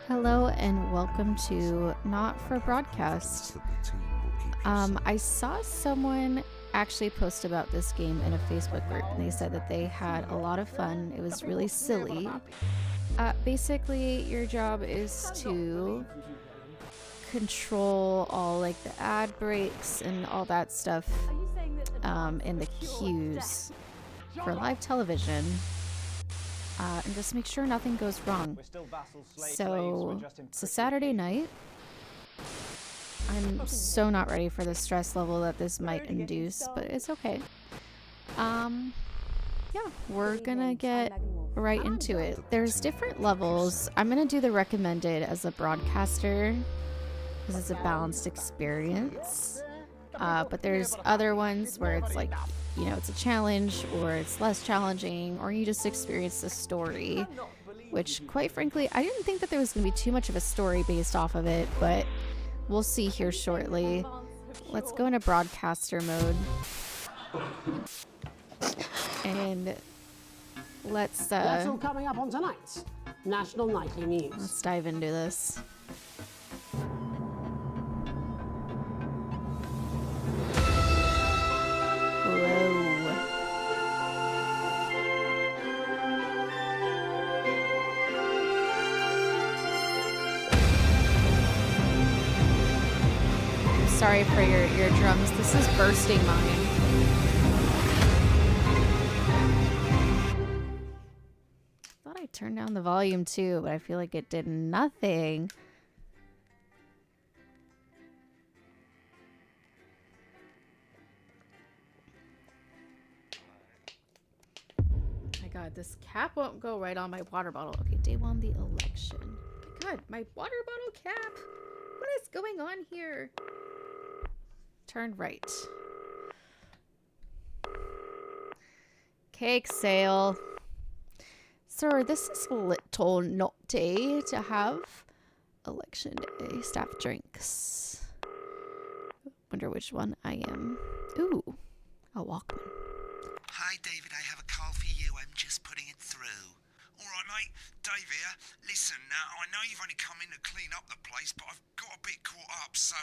Hello and welcome to Not for Broadcast. I saw someone actually post about this game in a Facebook group, and they said that they had a lot of fun. It was really silly. Basically, your job is to control all like the ad breaks and all that stuff in the queues for live television. And just make sure nothing goes wrong. So it's a Saturday night. I'm so not ready for the stress level that this might induce, but it's okay. Yeah, we're gonna get right into it. There's different levels. I'm gonna do the recommended as a broadcaster because it's a balanced experience. But there's other ones where it's like, you know, it's a challenge or it's less challenging, or you just experience the story, which quite frankly, I didn't think that there was going to be too much of a story based off of it, but we'll see here shortly. Let's go into broadcaster mode. And let's That's all coming up on tonight's National Nightly News. let's dive into this. Whoa. Sorry for your eardrums. This is bursting mine. Thought I turned down the volume too, but I feel like it did nothing. My God, this cap won't go right on my water bottle. Okay, day one, the election. My God, my water bottle cap. What is going on here? Turn right. Cake sale. Sir, this is a little naughty to have election day staff drinks. Wonder which one I am. Ooh, a Walkman. Hi, David, I have a call for you. I'm just putting it through. All right, mate. Dave here. Listen, I know you've only come in to clean up the place, but I've got a bit caught up, so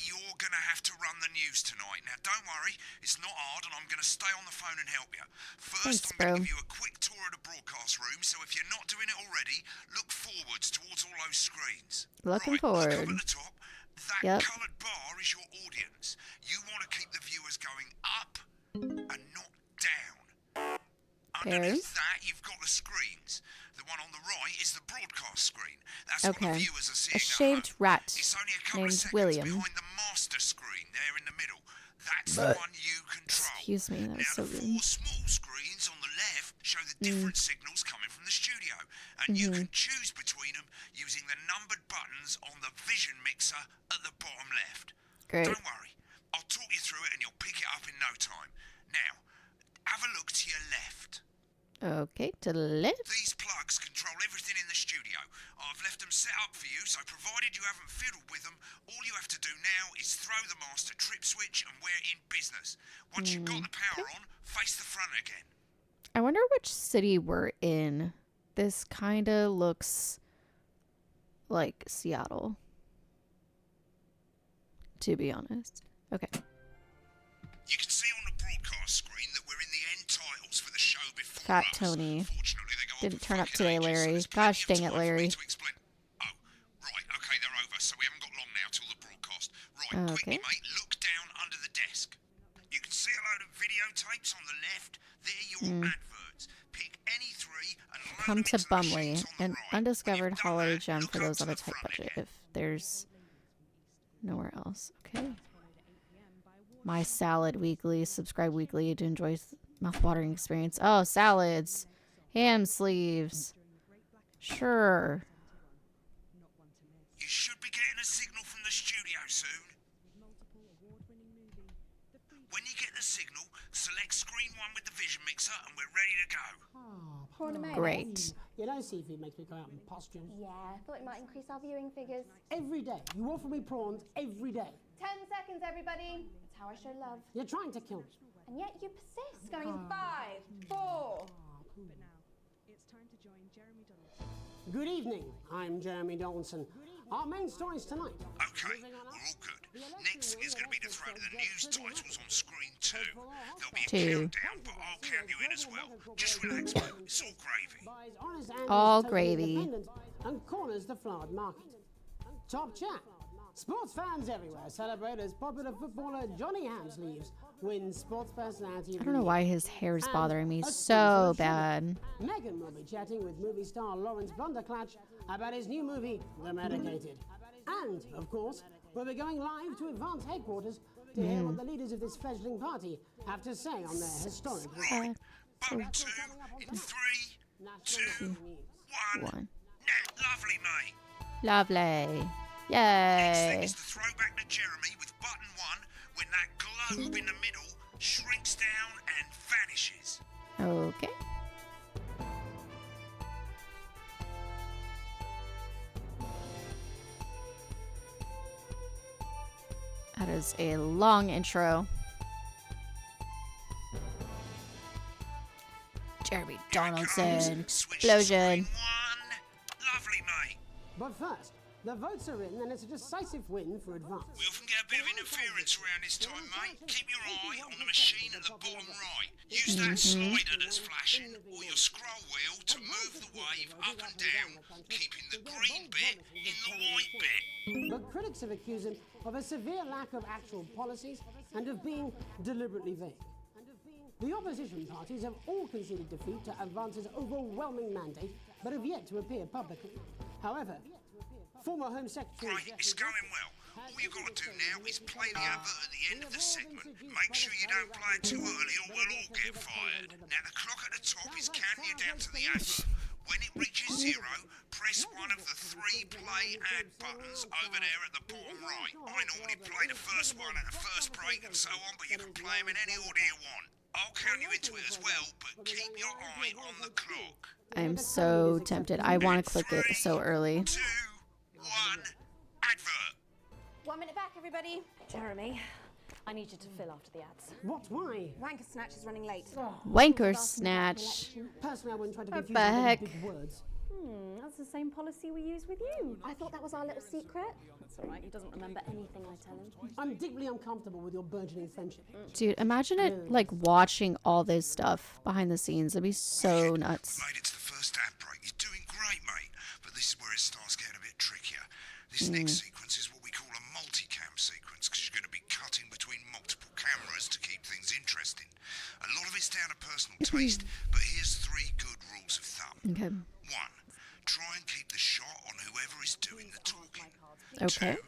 you're going to have to run the news tonight. Now, don't worry. It's not hard, and I'm going to stay on the phone and help you. First, Thanks, I'm going to bro. give you a quick tour of the broadcast room, so if you're not doing it already, look forwards towards all those screens. Looking right, look forward. up at the top. That Yep. coloured bar is your audience. You want to keep the viewers going up and not down. Underneath that, you've got the screens. The one on the right is the broadcast screen. That's what Okay. the viewers are seeing A shaved at home. rat It's only a couple of named seconds William. behind the master screen there in the middle. That's the one you control. Excuse me, that was Now, so the rude. 4 small screens on the left show the different signals coming from the studio, and you can choose between them using the numbered buttons on the vision mixer at the bottom left. Great. Don't worry, I'll talk you through it and you'll pick it up in no time. Now, have a look to your left. Okay, to the left. These plugs control everything in the studio. I've left them set up for you, so provided you haven't fiddled with them, all you have to do now is throw the master trip switch and we're in business. Once you've got the power on, face the front again. I wonder which city we're in. This kind of looks like Seattle, to be honest. Okay. You can see on the broadcast screen that we're in the end titles for the show before Fat us. Tony. Fortunately, they go Didn't on for turn up fucking today, ages, so Larry. there's plenty Gosh of dang it, time for me Larry. to explain. Oh, right, okay, they're over, so we haven't got long now till the broadcast. Right, Okay. quickly, mate, look down under the desk. You can see a load of videotapes on the left. They're your adverts. Pick any 3 and load Come them to into the Bumley, machines on the an right. When undiscovered you've done holiday that, gem look for up those to on a the tight front budget. again. If there's nowhere else. Okay. My Salad Weekly. Subscribe weekly to enjoy mouth-watering experience. Oh, salads. Ham sleeves. Sure. You should be getting a signal from the studio soon. When you get the signal, select screen 1 with the vision mixer and we're ready to go. Prawn and mayonnaise. Great. You know seafood makes me go out in pustules. Yeah, I thought it might increase our viewing figures. Every day. You offer me prawns every day. 10 seconds, everybody. That's how I show love. You're trying to kill me. And yet you persist. Going in 5, 4. But now, it's time to join Jeremy Donaldson Good evening. I'm Jeremy Donaldson. Our main stories tonight. Okay, we're all good. Next is going to be the throw to the news titles on screen 2. There'll be a countdown, but I'll count you in as well. Just relax, man. It's all gravy. Buys honest and All is totally gravy. independent and corners the flowered market. Top chat. Sports fans everywhere celebrate as popular footballer Johnny Hamsleeves wins Sports Personality of I the don't know Year. why his hair's And bothering me a so spoonful of sugar. bad. Megan will be chatting with movie star Lawrence Blunderclatch about his new movie, The Medicated. And, of course, we'll be going live to Advance headquarters to hear what the leaders of this fledgling party have to say on their historic Right, button 2 in 3, 2, 1. One. Nah, lovely, mate. Lovely. Next thing Yay. is the throwback to Jeremy with button 1 when that globe in the middle shrinks down and vanishes. Okay. That is a long intro. Jeremy Donaldson explosion. 1. Lovely, mate. But first, the votes are in and it's a decisive win for Advance. We often get a bit of interference around this time, mate. Keep your eye on the machine at the bottom right. Use that slider that's flashing or your scroll wheel to move the wave up and down, keeping the green bit in the white bit. But critics have accused him of a severe lack of actual policies and of being deliberately vague. The opposition parties have all conceded defeat to Advance's overwhelming mandate, but have yet to appear publicly. However, former Home Secretary Right, it's going well. All you've got to do now is play the advert at the end of the segment. Make sure you don't play it too early or we'll all get fired. Now the clock at the top is counting you down to the advert. When it reaches 0, press one of the 3 play ad buttons over there at the bottom right. I normally play the first one at the first break and so on, but you can play them in any order you want. I'll count you into it as well, but keep your eye on the clock. I'm so tempted. I want to click it so early. 2, 1, advert. 1 minute back, everybody. Jeremy, I need you to fill after the ads. what, why? Wanker Snatch is running late. Wanker snatch. Personally, I wouldn't try to What confuse the it with heck? big words. That's the same policy we use with you. I thought that was our little secret. That's all right. He doesn't remember anything I tell him. I'm deeply uncomfortable with your burgeoning friendship. Dude, imagine it like watching all this stuff behind the scenes. It'd be so nuts. Mate, it's the first ad break. You're doing great, mate. But this is where it starts getting a bit trickier. This next sequence is what we call a multicam sequence, because you're going to be cutting between multiple cameras to keep things interesting. A lot of it's down to personal taste, but here's 3 good rules of thumb. Okay. 1. Try and keep the shot on whoever is doing the talking. Okay. 2.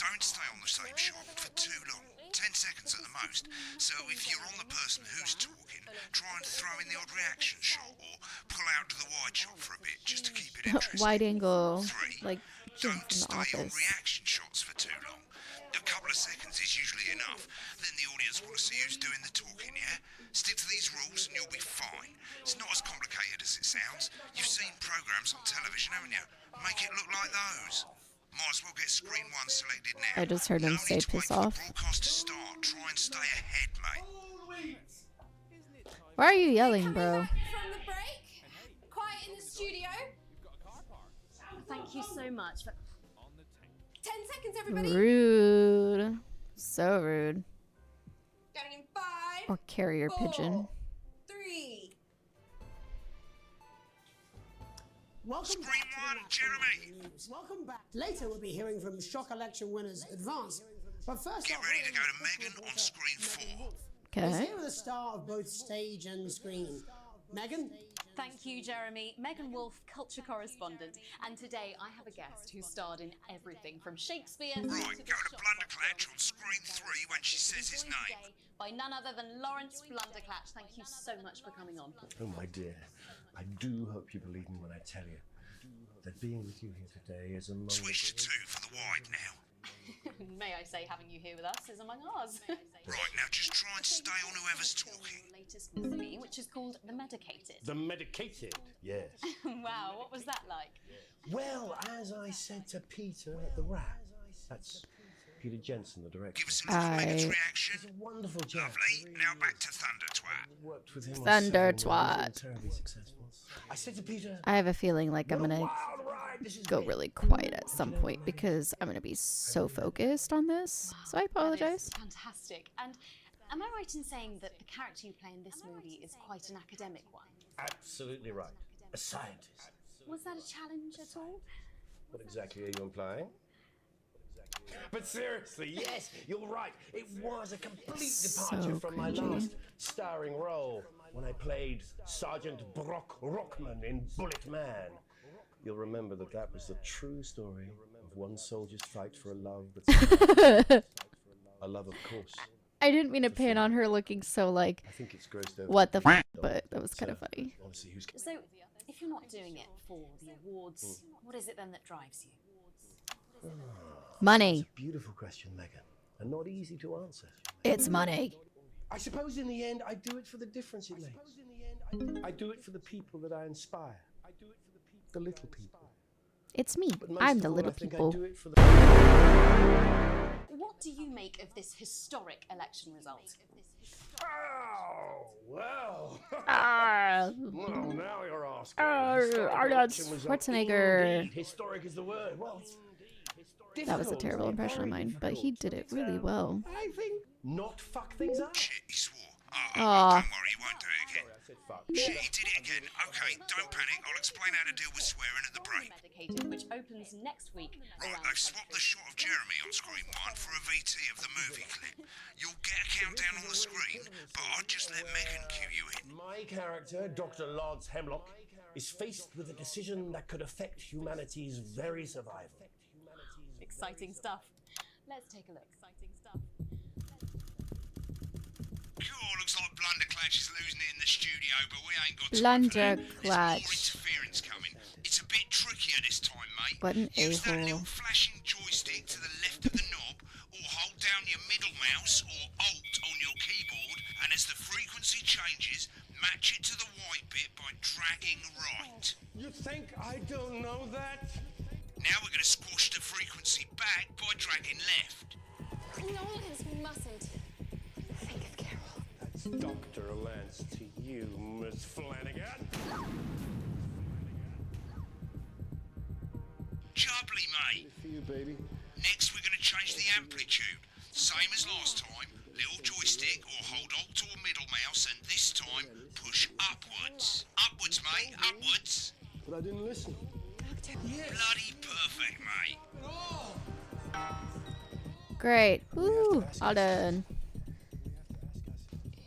Don't stay on the same shot for too long. 10 seconds at the most. So if you're on the person who's talking, try and throw in the odd reaction shot or pull out to the wide shot for a bit just to keep it interesting. Wide angle, 3. like Jim Don't from The stay on Office. reaction shots for too long. A couple of seconds is usually enough. Then the audience want to see who's doing the talking, yeah? Stick to these rules and you'll be fine. It's not as complicated as it sounds. You've seen programs on television, haven't you? Make it look like those. Might as well get screen 1 selected now. I just heard him No say need to piss wait for the off. broadcast to start. Try and stay ahead, mate. Why are you yelling, Coming bro? back from the break. Quiet in the studio. Thank you so much. 10 seconds, everybody. Rude. So rude. Going in 5, Or carrier pigeon. 3. Welcome Screen back to the 1, National Jeremy. Nightly News. Welcome back. Later, we'll be hearing from shock election winners Advance. But first, Get up, ready to we're go to gonna Megan talk on about screen Megan 4. Wolf. He's Okay. here with a star of both stage and screen. Megan? Thank you, Jeremy. Megan Wolf, culture correspondent. And today I have a guest who starred in everything from Shakespeare Right, to go the to shop Blunderclatch on screen 3 when she says his joined name. today by none other than Lawrence Blunderclatch. Thank you so much for coming on. Oh, my dear, I do hope you believe me when I tell you that being with you here today is among Switch to 2 for the wide now. May I say, having you here with us is among ours. Right, now just try and stay on whoever's talking. Latest movie, which is called The Medicated. the medicated. Yes. Wow, what was that like? Well, as I said to Peter at the Rat, that's Peter Jensen, the director. Give us some of Megan's I- reaction. He's a wonderful chap. Lovely. Now back to Thunder Twat. Worked with him on Thunder several movies, Twat. and terribly successful. I said to Peter, I have a feeling like I'm gonna "Wild ride, this is go great." really quiet at some point because I'm gonna be so focused on this. So I That apologize. is fantastic. And am I right in saying that the character you play in this movie is quite an academic one? Absolutely right. A scientist. Was that a challenge at all? What exactly are you implying? But seriously, yes, you're right. It was a complete departure So from my cringy. last starring role when I played Sergeant Brock Rockman in Bullet Man. You'll remember that that was the true story of one soldier's fight for a love that's a love, of course. I didn't mean to pan on her looking so like, I think it's grossed over. what the f, but that was kind of funny. Honestly, who's So, if you're not doing it for the awards, what is it then that drives you? Money. beautiful question, Megan, and not easy to answer. It's money. I suppose in the end, I do it for the difference it makes. I do it for the people that I inspire. I do it for the little people. It's me. But most I'm of the all, little I think people. I do it for the... What do you make of this historic election result? Oh, well. Ah, Well, now you're asking. Arnold Election result. Schwarzenegger. Indeed, historic is the word. Well, that was a difficult, terrible very impression of mine, but he difficult. did it really well. I think not fuck things up. Shit, he swore. Aw. Don't worry, he won't do it again. I said fuck. Shit, he did it again. Okay, don't panic. I'll explain how to deal with swearing at the break. Medicated, which opens next week. Right, around they've swapped the shot of Jeremy on screen 1 for a VT of the movie clip. You'll get a countdown on the screen, but I'll just let Megan cue you in. My character, Dr. Lance Hemlock, is faced with a decision that could affect humanity's very survival. Exciting stuff. Let's take a look. Exciting stuff. Cool, looks like Blunderclatch is losing it in the studio, but we ain't got time for that. There's more Blunderclatch. interference coming. It's a bit trickier this time, mate. What an Use that a-hole. little flashing joystick to the left of the knob, or hold down your middle mouse or Alt on your keyboard, and as the frequency changes, match it to the white bit by dragging right. You think I don't know that? Now we're going to squash the frequency back by dragging left. Nolans mustn't think of Carol. That's Dr. Lance to you, Miss Flanagan. Jubbly, mate. For you, baby. Next, we're going to change the amplitude. Same as last time. Little joystick or hold Alt or middle mouse, and this time push upwards. Upwards, mate. Upwards. But I didn't listen. Bloody perfect, mate. Great. Woo, all done.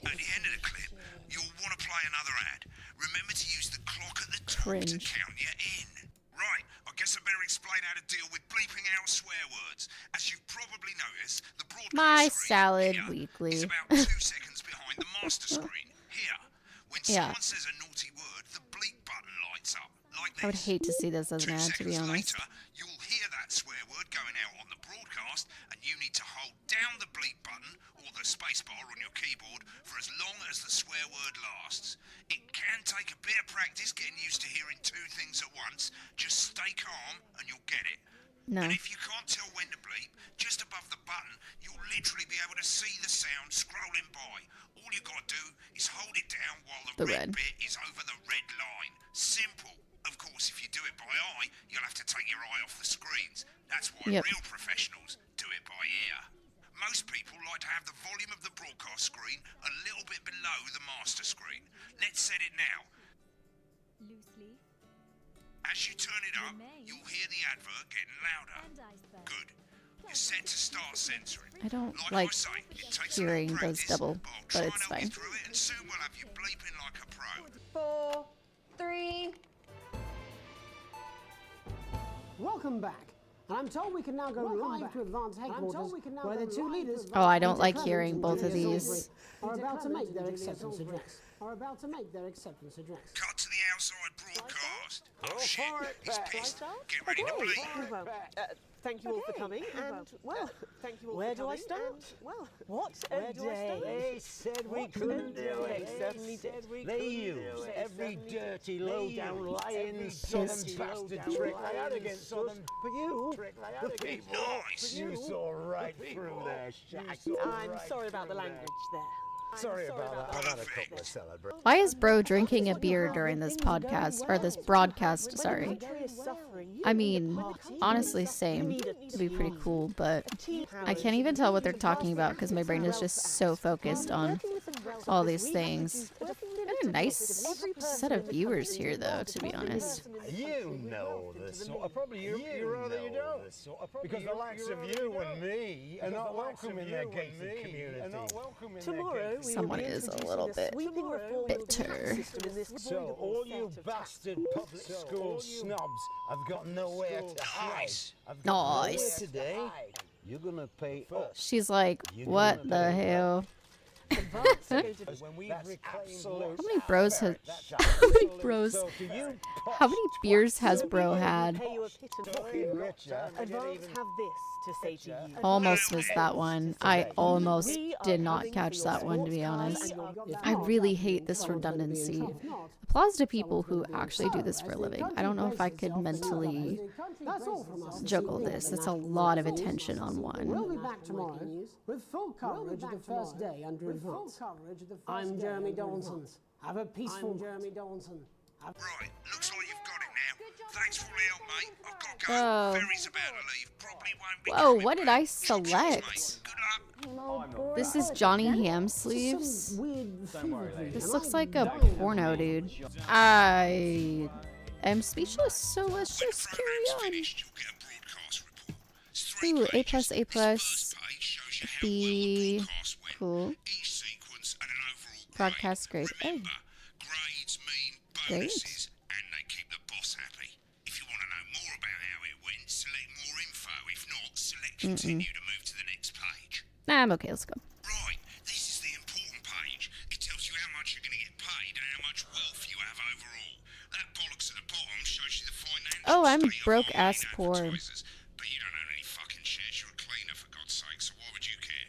At the end of the clip, you'll want to play another ad. Remember to use the clock at the top to Cringe. count you in. Right, I guess I better explain how to deal with bleeping out swear words. As you've probably noticed, the broadcast My screen Salad here Weekly. is about 2 seconds behind the master screen. Here, when Yeah. someone says a naughty word, the bleep button lights up, like this. I would hate to see this as an 2 ad, to be seconds honest. later, you'll hear that swear word going out on the broadcast, and you need to hold down the bleep button or the space bar on your keyboard for as long as the swear word lasts. It can take a bit of practice getting used to hearing 2 things at once. Just stay calm and you'll get it. No. And if you can't tell when to bleep, just above the button, you'll literally be able to see the sound scrolling by. All you gotta do is hold it down while the red red. bit is over the red line. Simple. Of course, if you do it by eye, you'll have to take your eye off the screens. That's why Yep. real professionals do it by ear. Most people like to have the volume of the broadcast screen a little bit below the master screen. Let's set it now. Loosely As you turn it up, Remain. you'll hear the advert getting louder. and iceberg. Good. You're set to start censoring. I don't Like like I say, it takes hearing a lot of those practice, double, but I'll but try it's and help you fine. through it, and soon we'll have you bleeping like a pro. 4, 3. Welcome back. And I'm told we can now go live to Advanced Headquarters, where the two leaders... Oh, I don't Peter like Clements hearing and both of Julia these. Salisbury, are about to make their acceptance address. Are about to make their acceptance address. Cut to the outside broadcast. Oh shit, it's pissed. Get ready to bleed. Well, thank you all for coming, and well, thank you all. Where do I start? Well, what a day! They said we couldn't do it. They certainly did. They used every dirty, low-down, lying southern bastard trick they had against us. But you, the people, Nice. you saw right through their shack. I'm sorry about the language there. Sorry about that. I've had a couple of celebrations. Why is bro drinking a beer during this podcast or this broadcast? Sorry. I mean, honestly, same. It'd be pretty cool, but I can't even tell what they're talking about because my brain is just so focused on all these things. Got a nice set of viewers here, though, to be honest. You know this sort of, probably you rather you don't, because the likes of you and me are not welcome in their gated community. Tomorrow, Someone is a little bit bitter. So all you bastard public school snobs have got nowhere to hide. Nice. Today, you're gonna pay us. She's like, what the hell? When we How many bros has how many bros how many beers has bro had? Advance have this to say to you. Almost missed that one. I almost did not catch that one, to be honest. I really hate this redundancy. Applause to people who actually do this for a living. I don't know if I could mentally juggle this. It's a lot of attention on We'll be one. back tomorrow with full coverage of the first day under advance. I'm Jeremy Donaldson. Have a peaceful Jeremy Donaldson. Right, looks like you've got it now. Thanks for all the help, mate. I've got to go. Whoa. Ferry's about to leave. Probably won't be Whoa, coming what did back. I select? Good luck. This is Johnny Ham sleeves. This looks like a porno, dude. I am speechless, so let's just carry on. Finished, you'll get a broadcast report. It's 3 Ooh, A+, pages. A+. This first page shows you how well B. the broadcast went, Cool. each sequence and an overall Broadcast grade A. Remember, grades mean bonuses, and they keep the boss happy. If you want to know more about how it went, select more info. If not, select continue to move to the next page. Nah, I'm okay, let's go. Right, this is the important page. It tells you how much you're going to get paid and how much wealth you have overall. That bollocks at the bottom shows you the financial Oh, I'm state of broke our ass main poor. advertisers. But you don't own any fucking shares. You're a cleaner, for God's sake, so why would you care?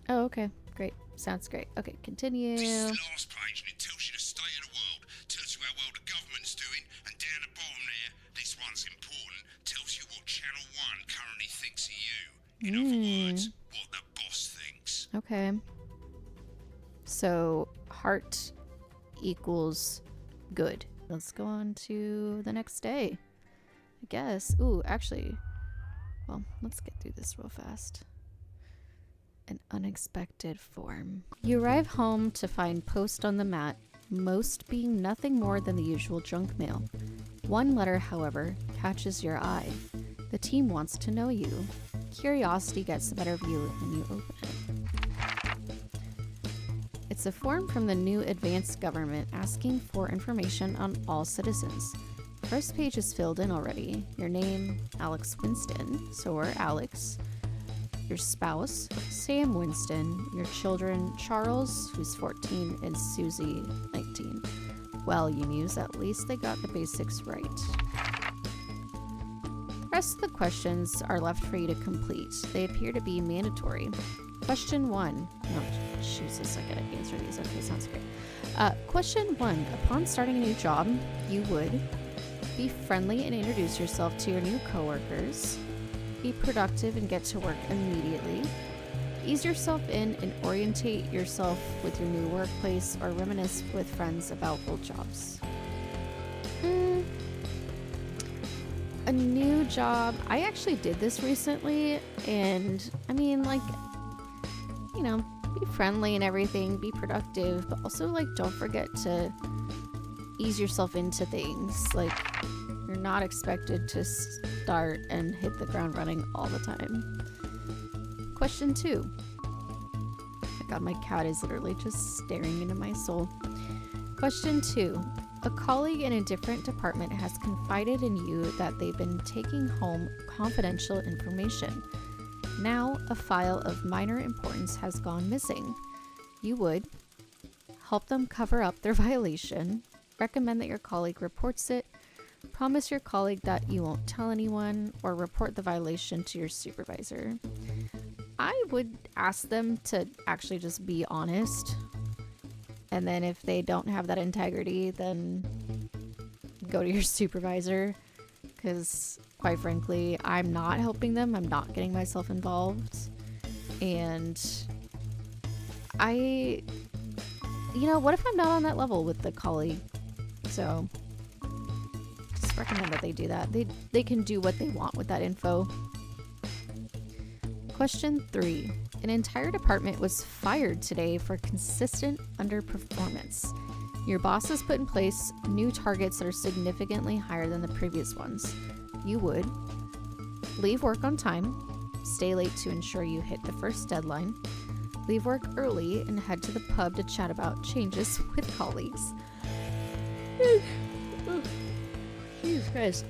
Oh, okay. Great. Sounds great. Okay, continue. This is the last page, and it tells you the state of the world, tells you how well the government's doing, and down the bottom there, this one's important, tells you what Channel 1 currently thinks of you. In other words, what the boss thinks. Okay. So, heart equals good. Let's go on to the next day, I guess. Ooh, actually, well, let's get through this real fast. An unexpected form. You arrive home to find post on the mat, most being nothing more than the usual junk mail. One letter, however, catches your eye. The team wants to know you. Curiosity gets the better of you when you open it. It's a form from the new advanced government asking for information on all citizens. First page is filled in already. Your name, Alex Winston, so we're Alex. Your spouse, Sam Winston. Your children, Charles, who's 14, and Susie, 19. Well, you muse, at least they got the basics right. The rest of the questions are left for you to complete. They appear to be mandatory. Question 1. No, Jesus, I gotta answer these. Okay, sounds great. Question 1. Upon starting a new job, you would be friendly and introduce yourself to your new coworkers. Be productive and get to work immediately. Ease yourself in and orientate yourself with your new workplace or reminisce with friends about old jobs. A new job. I actually did this recently, and I mean, like, you know, be friendly and everything, be productive, but also, like, don't forget to ease yourself into things. Like, you're not expected to start and hit the ground running all the time. Question 2. Oh my god, my cat is literally just staring into my soul. Question 2. A colleague in a different department has confided in you that they've been taking home confidential information. Now, a file of minor importance has gone missing. You would help them cover up their violation, recommend that your colleague reports it, Promise your colleague that you won't tell anyone or report the violation to your supervisor. I would ask them to actually just be honest. And then if they don't have that integrity, then go to your supervisor. Because quite frankly, I'm not helping them. I'm not getting myself involved. And what if I'm not on that level with the colleague? So just recommend that they do that. They can do what they want with that info. Question 3. An entire department was fired today for consistent underperformance. Your boss has put in place new targets that are significantly higher than the previous ones. You would leave work on time, stay late to ensure you hit the first deadline, leave work early and head to the pub to chat about changes with colleagues. Jesus Christ.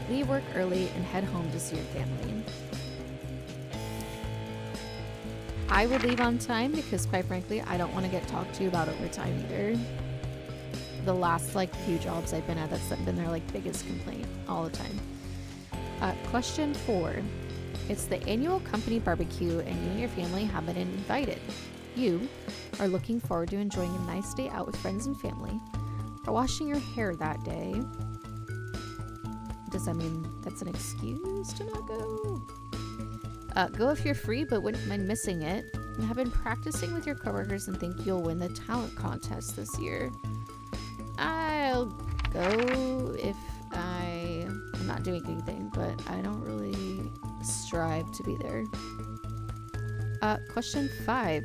Leave work early and head home to see your family. I would leave on time because quite frankly, I don't want to get talked to about overtime either. The last few jobs I've been at, that's been their biggest complaint all the time. Question 4. It's the annual company barbecue and you and your family have been invited. You are looking forward to enjoying a nice day out with friends and family, or washing your hair that day. Does that mean that's an excuse to not go? Go if you're free but wouldn't mind missing it, and have been practicing with your coworkers and think you'll win the talent contest this year. I'll go if I'm not doing anything, but I don't really strive to be there. Question 5.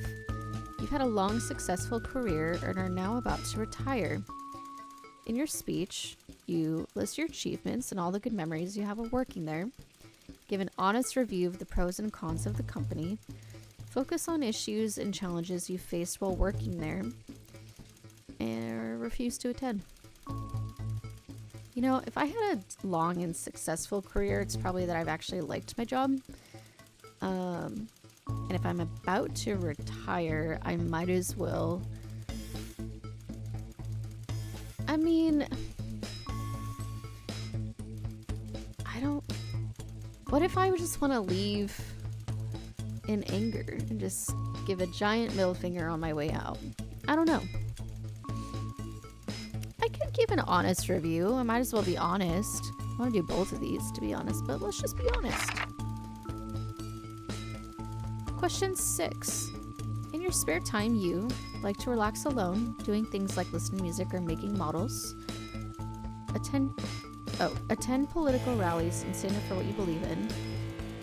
You've had a long, successful career and are now about to retire. In your speech, you list your achievements and all the good memories you have of working there. Give an honest review of the pros and cons of the company. Focus on issues and challenges you faced while working there. And refuse to attend. If I had a long and successful career, it's probably that I've actually liked my job. And if I'm about to retire, I might as well. What if I would just want to leave in anger and just give a giant middle finger on my way out? I don't know. I could give an honest review. I might as well be honest. I want to do both of these, to be honest, but let's just be honest. Question 6. In your spare time, you like to relax alone, doing things like listening to music or making models. Attend political rallies and stand up for what you believe in.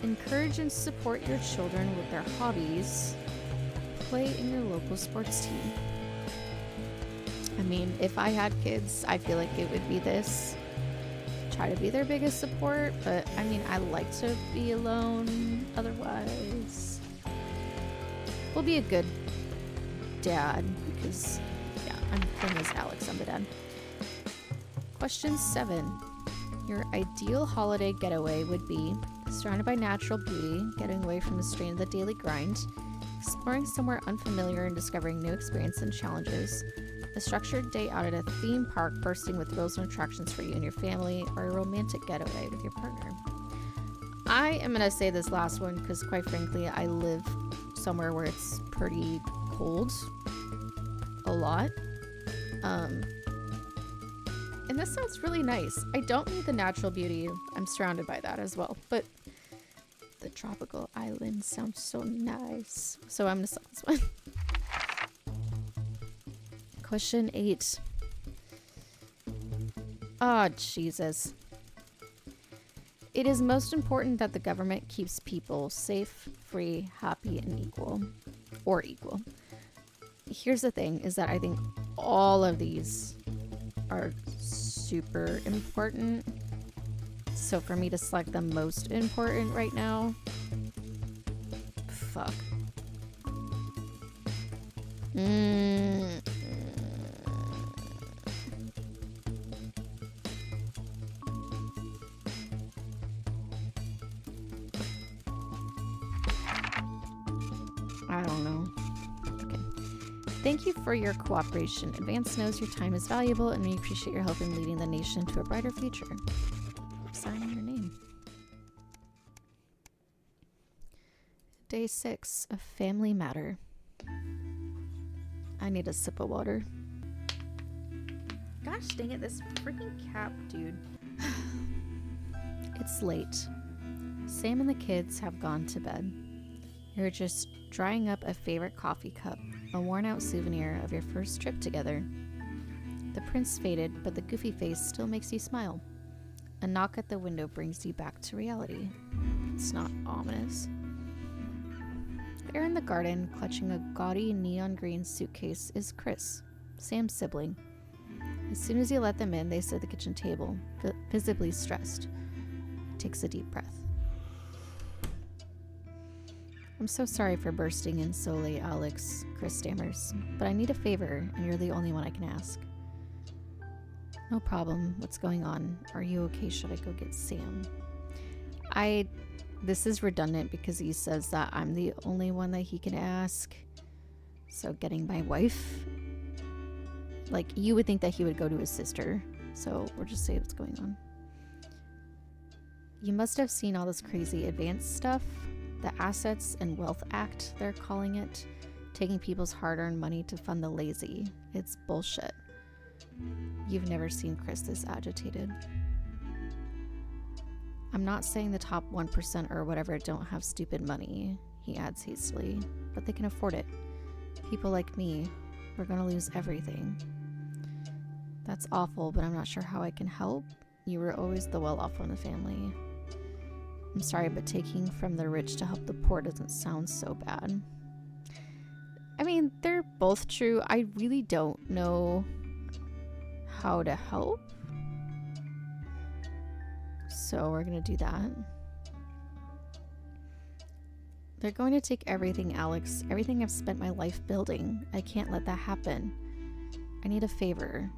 Encourage and support your children with their hobbies. Play in your local sports team. If I had kids, I feel like it would be this. Try to be their biggest support, but I like to be alone otherwise. We'll be a good dad because, I'm playing as Alex, I'm the dad. Question 7. Your ideal holiday getaway would be surrounded by natural beauty, getting away from the strain of the daily grind, exploring somewhere unfamiliar and discovering new experiences and challenges, a structured day out at a theme park bursting with thrills and attractions for you and your family, or a romantic getaway with your partner. I am going to say this last one because quite frankly, I live somewhere where it's pretty cold a lot. And this sounds really nice. I don't need the natural beauty. I'm surrounded by that as well. But the tropical island sounds so nice. So I'm going to select this one. Question 8. Oh, Jesus. It is most important that the government keeps people safe, free, happy, and equal. Or equal. Here's the thing, is that I think all of these are super important. So for me to select the most important right now, fuck. I don't know. Okay. Thank you for your cooperation. Advance knows your time is valuable, and we appreciate your help in leading the nation to a brighter future. Sign your name. Day 6, a family matter. I need a sip of water. Gosh dang it, this freaking cap, dude. It's late. Sam and the kids have gone to bed. You're just drying up a favorite coffee cup, a worn-out souvenir of your first trip together. The print's faded, but the goofy face still makes you smile. A knock at the window brings you back to reality. It's not ominous. There in the garden, clutching a gaudy neon green suitcase, is Chris, Sam's sibling. As soon as you let them in, they sit at the kitchen table, visibly stressed. He takes a deep breath. I'm so sorry for bursting in so late, Alex, Chris stammers, but I need a favor, and you're the only one I can ask. No problem. What's going on? Are you okay? Should I go get Sam? This is redundant because he says that I'm the only one that he can ask. So getting my wife? Like, you would think that he would go to his sister. So we'll just say what's going on. You must have seen all this crazy advanced stuff. The Assets and Wealth Act, they're calling it. Taking people's hard-earned money to fund the lazy. It's bullshit. You've never seen Chris this agitated. I'm not saying the top 1% or whatever don't have stupid money, he adds hastily, but they can afford it. People like me, we're gonna lose everything. That's awful, but I'm not sure how I can help. You were always the well-off one in the family. I'm sorry, but taking from the rich to help the poor doesn't sound so bad. I mean, they're both true. I really don't know how to help. So we're gonna do that. They're going to take everything, Alex. Everything I've spent my life building. I can't let that happen. I need a favor.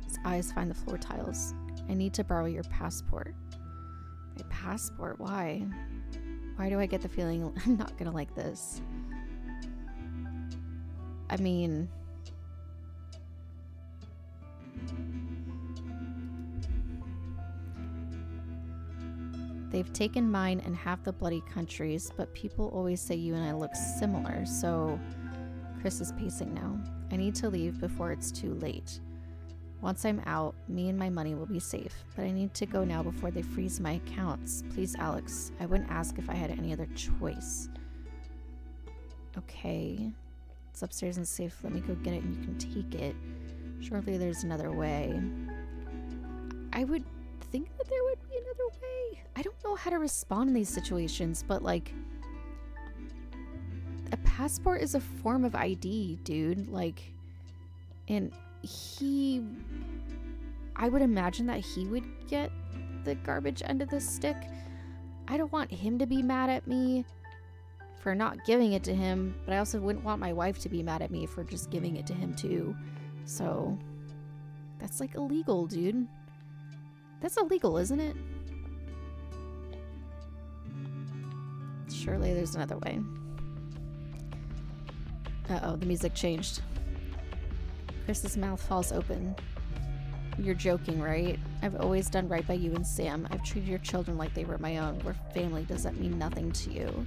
His eyes find the floor tiles. I need to borrow your passport. My passport? Why? Why do I get the feeling I'm not gonna like this? I mean... They've taken mine and half the bloody countries, but people always say you and I look similar, so... Chris is pacing now. I need to leave before it's too late. Once I'm out, me and my money will be safe, but I need to go now before they freeze my accounts. Please, Alex. I wouldn't ask if I had any other choice. Okay. It's upstairs and safe. Let me go get it and you can take it. Surely there's another way. I would think that there would be another way. I don't know how to respond in these situations, but like... A passport is a form of ID, dude. Like... And... I would imagine that he would get the garbage end of the stick. I don't want him to be mad at me for not giving it to him, but I also wouldn't want my wife to be mad at me for just giving it to him too. So that's like illegal, dude. That's illegal, isn't it? Surely there's another way. Uh-oh, the music changed. Chris's mouth falls open. You're joking, right? I've always done right by you and Sam. I've treated your children like they were my own. We're family. Does that mean nothing to you?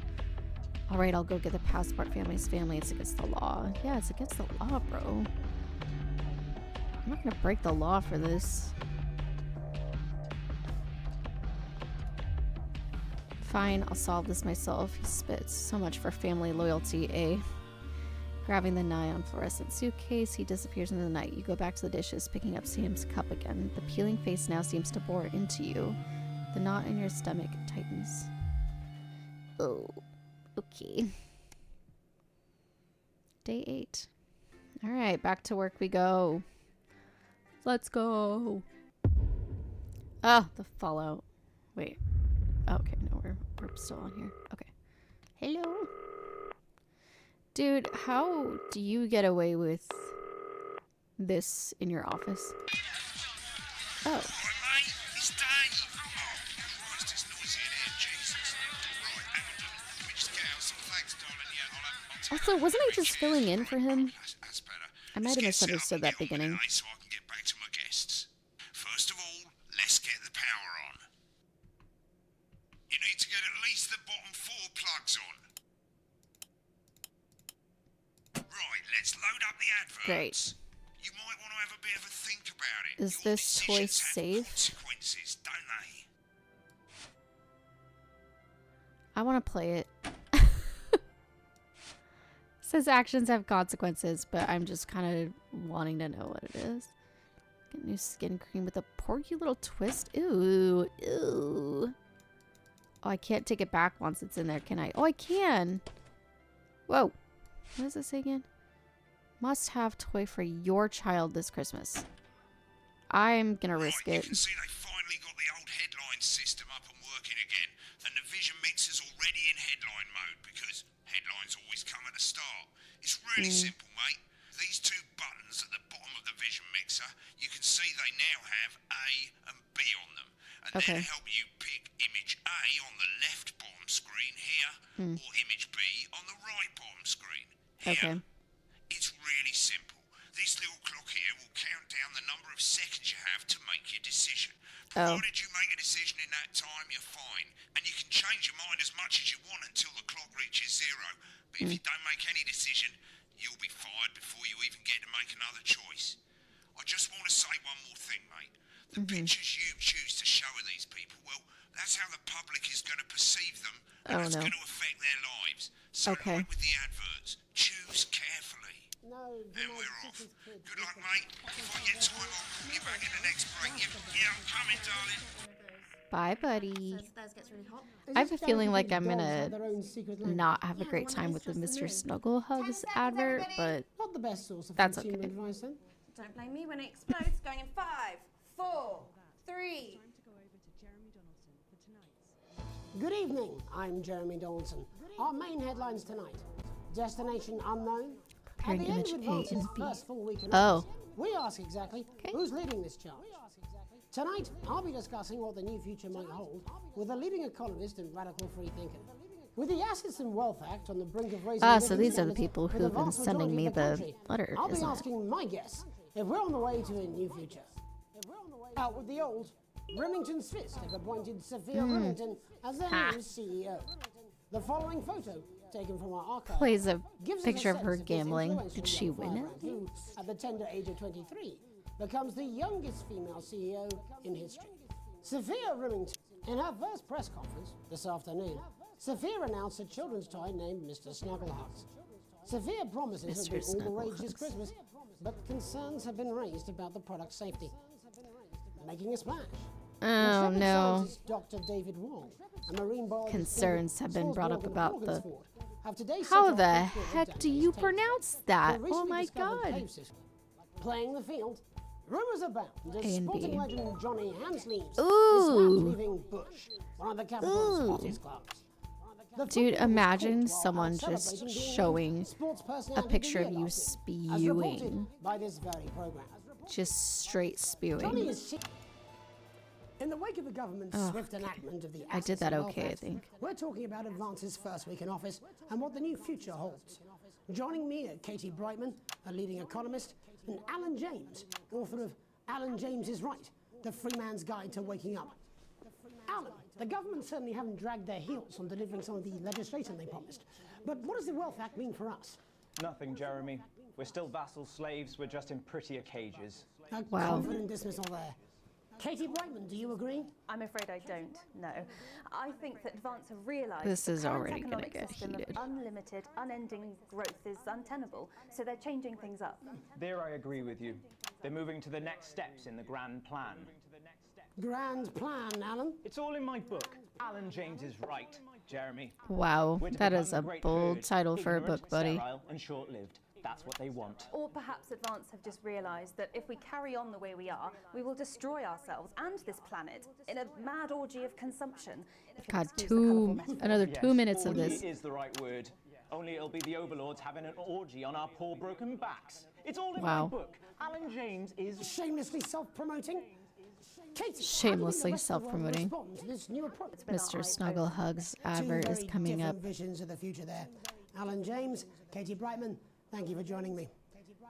Alright, I'll go get the passport. Family's family. It's against the law. Yeah, it's against the law, bro. I'm not gonna break the law for this. Fine, I'll solve this myself. He spits. So much for family loyalty, eh? Grabbing the nigh-on fluorescent suitcase, he disappears into the night. You go back to the dishes, picking up Sam's cup again. The peeling face now seems to bore into you. The knot in your stomach tightens. Oh, okay. Day 8. Alright, back to work we go. Let's go. Ah, the fallout. Wait. Okay, no, we're still on here. Okay. Hello. Dude, how do you get away with this in your office? Oh. Right, mate, it's Dave. Oh, Christ, it's noisy in here, Jesus. Right, hang on, let me just get out some flags, darling. Yeah, I'll Also, wasn't I just filling in for him? That's better. I might have misunderstood that beginning. So I can get back to my guests. First of all, let's get the power on. You need to get at least the bottom 4 plugs on. Right, let's load up the adverts. Great. You might want to have a bit of a think about it. Is Your this toy decisions have safe? consequences, don't they? I want to play it. Says actions have consequences, but I'm just kind of wanting to know what it is. Get new skin cream with a porky little twist. Ooh, ooh. Oh, I can't take it back once it's in there, can I? Oh, I can. Whoa. What does it say again? Must have toy for your child this Christmas. I'm gonna risk You it. can see they finally got the old headline system up and working again, and the Vision Mixer's already in headline mode because headlines always come at the start. It's really simple, mate. These 2 buttons at the bottom of the Vision Mixer, you can see they now have A and B on them, and Okay. they'll help you pick image A on the left bottom screen here, or image B on the right bottom screen here. Okay. It's really simple. This little clock here will count down the number of seconds you have to make your decision. Provided you make a decision in that time, you're fine. And you can change your mind as much as you want until the clock reaches 0. But if you don't make any decision, you'll be fired before you even get to make another choice. I just want to say one more thing, mate. The pictures you choose to show of these people, well, that's how the public is going to perceive them. And that's going to affect their lives. So like with the adverts, choose carefully. And we're off. Good luck, mate. If I get time, I'll call you back in the next break. Yeah, I'm coming, darling. Bye, buddy. I have a feeling like I'm gonna not have a great time with the Mr. Snuggle Hugs advert, but Not the best source of that's consumer okay. advice, then. Don't blame me when it explodes. Going in 5, 4, 3. Good evening, I'm Jeremy Donaldson. Our main headlines tonight. Destination unknown. At Comparing the end image of A and Advance's B. first full week in Oh. office, we ask exactly who's leading this charge. Tonight, I'll be discussing what the new future might hold with a leading economist and radical free thinker. With the Assets and Wealth Act on the brink of raising Ah, so living these are the standards people for who have been vast sending majority me of the the country, letter, I'll be isn't it? asking my guess if we're on the way to a new future. Out with the old, Remington's Fist have appointed Sophia Remington as their new CEO. The following photo, taken from our archive, Plays a gives us picture of sense her of this gambling. influential Did she young win firebrand it? who, at the tender age of 23, becomes the youngest female CEO in history. Sophia Remington, in her first press conference this afternoon, Sophia announced a children's toy named Mr. Snugglehugs. Sophia promises it will be all the rage this Christmas, but concerns have been raised about the product's safety. Making a splash. Oh Intrepid no. scientist Dr. David Wong, a marine biologist Concerns have been brought up Salisbury about the. Morgansford, have today set How off the to put heck down do these you tapes. pronounce The that? Oh recently my discovered god. cave system. Playing the field, rumors abound as A and sporting B. legend Johnny Hansleaves Ooh. is leaving Bush, one of the capital's Ooh. hottest clubs. The Dude, football was imagine caught while someone out just celebrating being showing named Sports a Personality of the picture of Year you last year, as reported spewing. by this very program. Just straight Johnny spewing. is in the wake of the government's swift enactment of the I did Assets that and Wealth okay, I Act, think. We're talking about Advance's first week in office and what the new future holds. Joining me are Katie Brightman, a leading economist, and Alan James, author of Alan James is Right, The Free Man's Guide to Waking Up. Alan, the government certainly haven't dragged their heels on delivering some of the legislation they promised. But what does the Wealth Act mean for us? Nothing, Jeremy. We're still vassal slaves, we're just in prettier cages. A Wow. confident dismissal there. Katie Brightman, do you agree? I'm afraid I don't, no. I think that Advance have realised This the is current already gonna economic get system heated. of unlimited, unending growth is untenable, so they're changing things up. There I agree with you. They're moving to the next steps in the grand plan. Grand plan, Alan. It's all in my book. Alan James is Right, Jeremy. Wow, We're to that become is the a great bold herd, title for a ignorant, book, buddy. sterile, and short-lived. That's what they want. Or perhaps Advance have just realised that if we carry on the way we are, we will destroy ourselves and this planet in a mad orgy of consumption. If you'll God, excuse the colourful metaphor. another Yes, 2 minutes of orgy this. is the right word. Only it'll be the overlords having an orgy on our poor broken backs. It's all in Wow. my book. Alan James is Shamelessly self-promoting? Katie, Shamelessly how do the rest of the world self-promoting. respond to this new approach? Mr. Snuggle Hugs Two advert is very coming up. different visions of the future there. Alan James, Katie Brightman, thank you for joining me.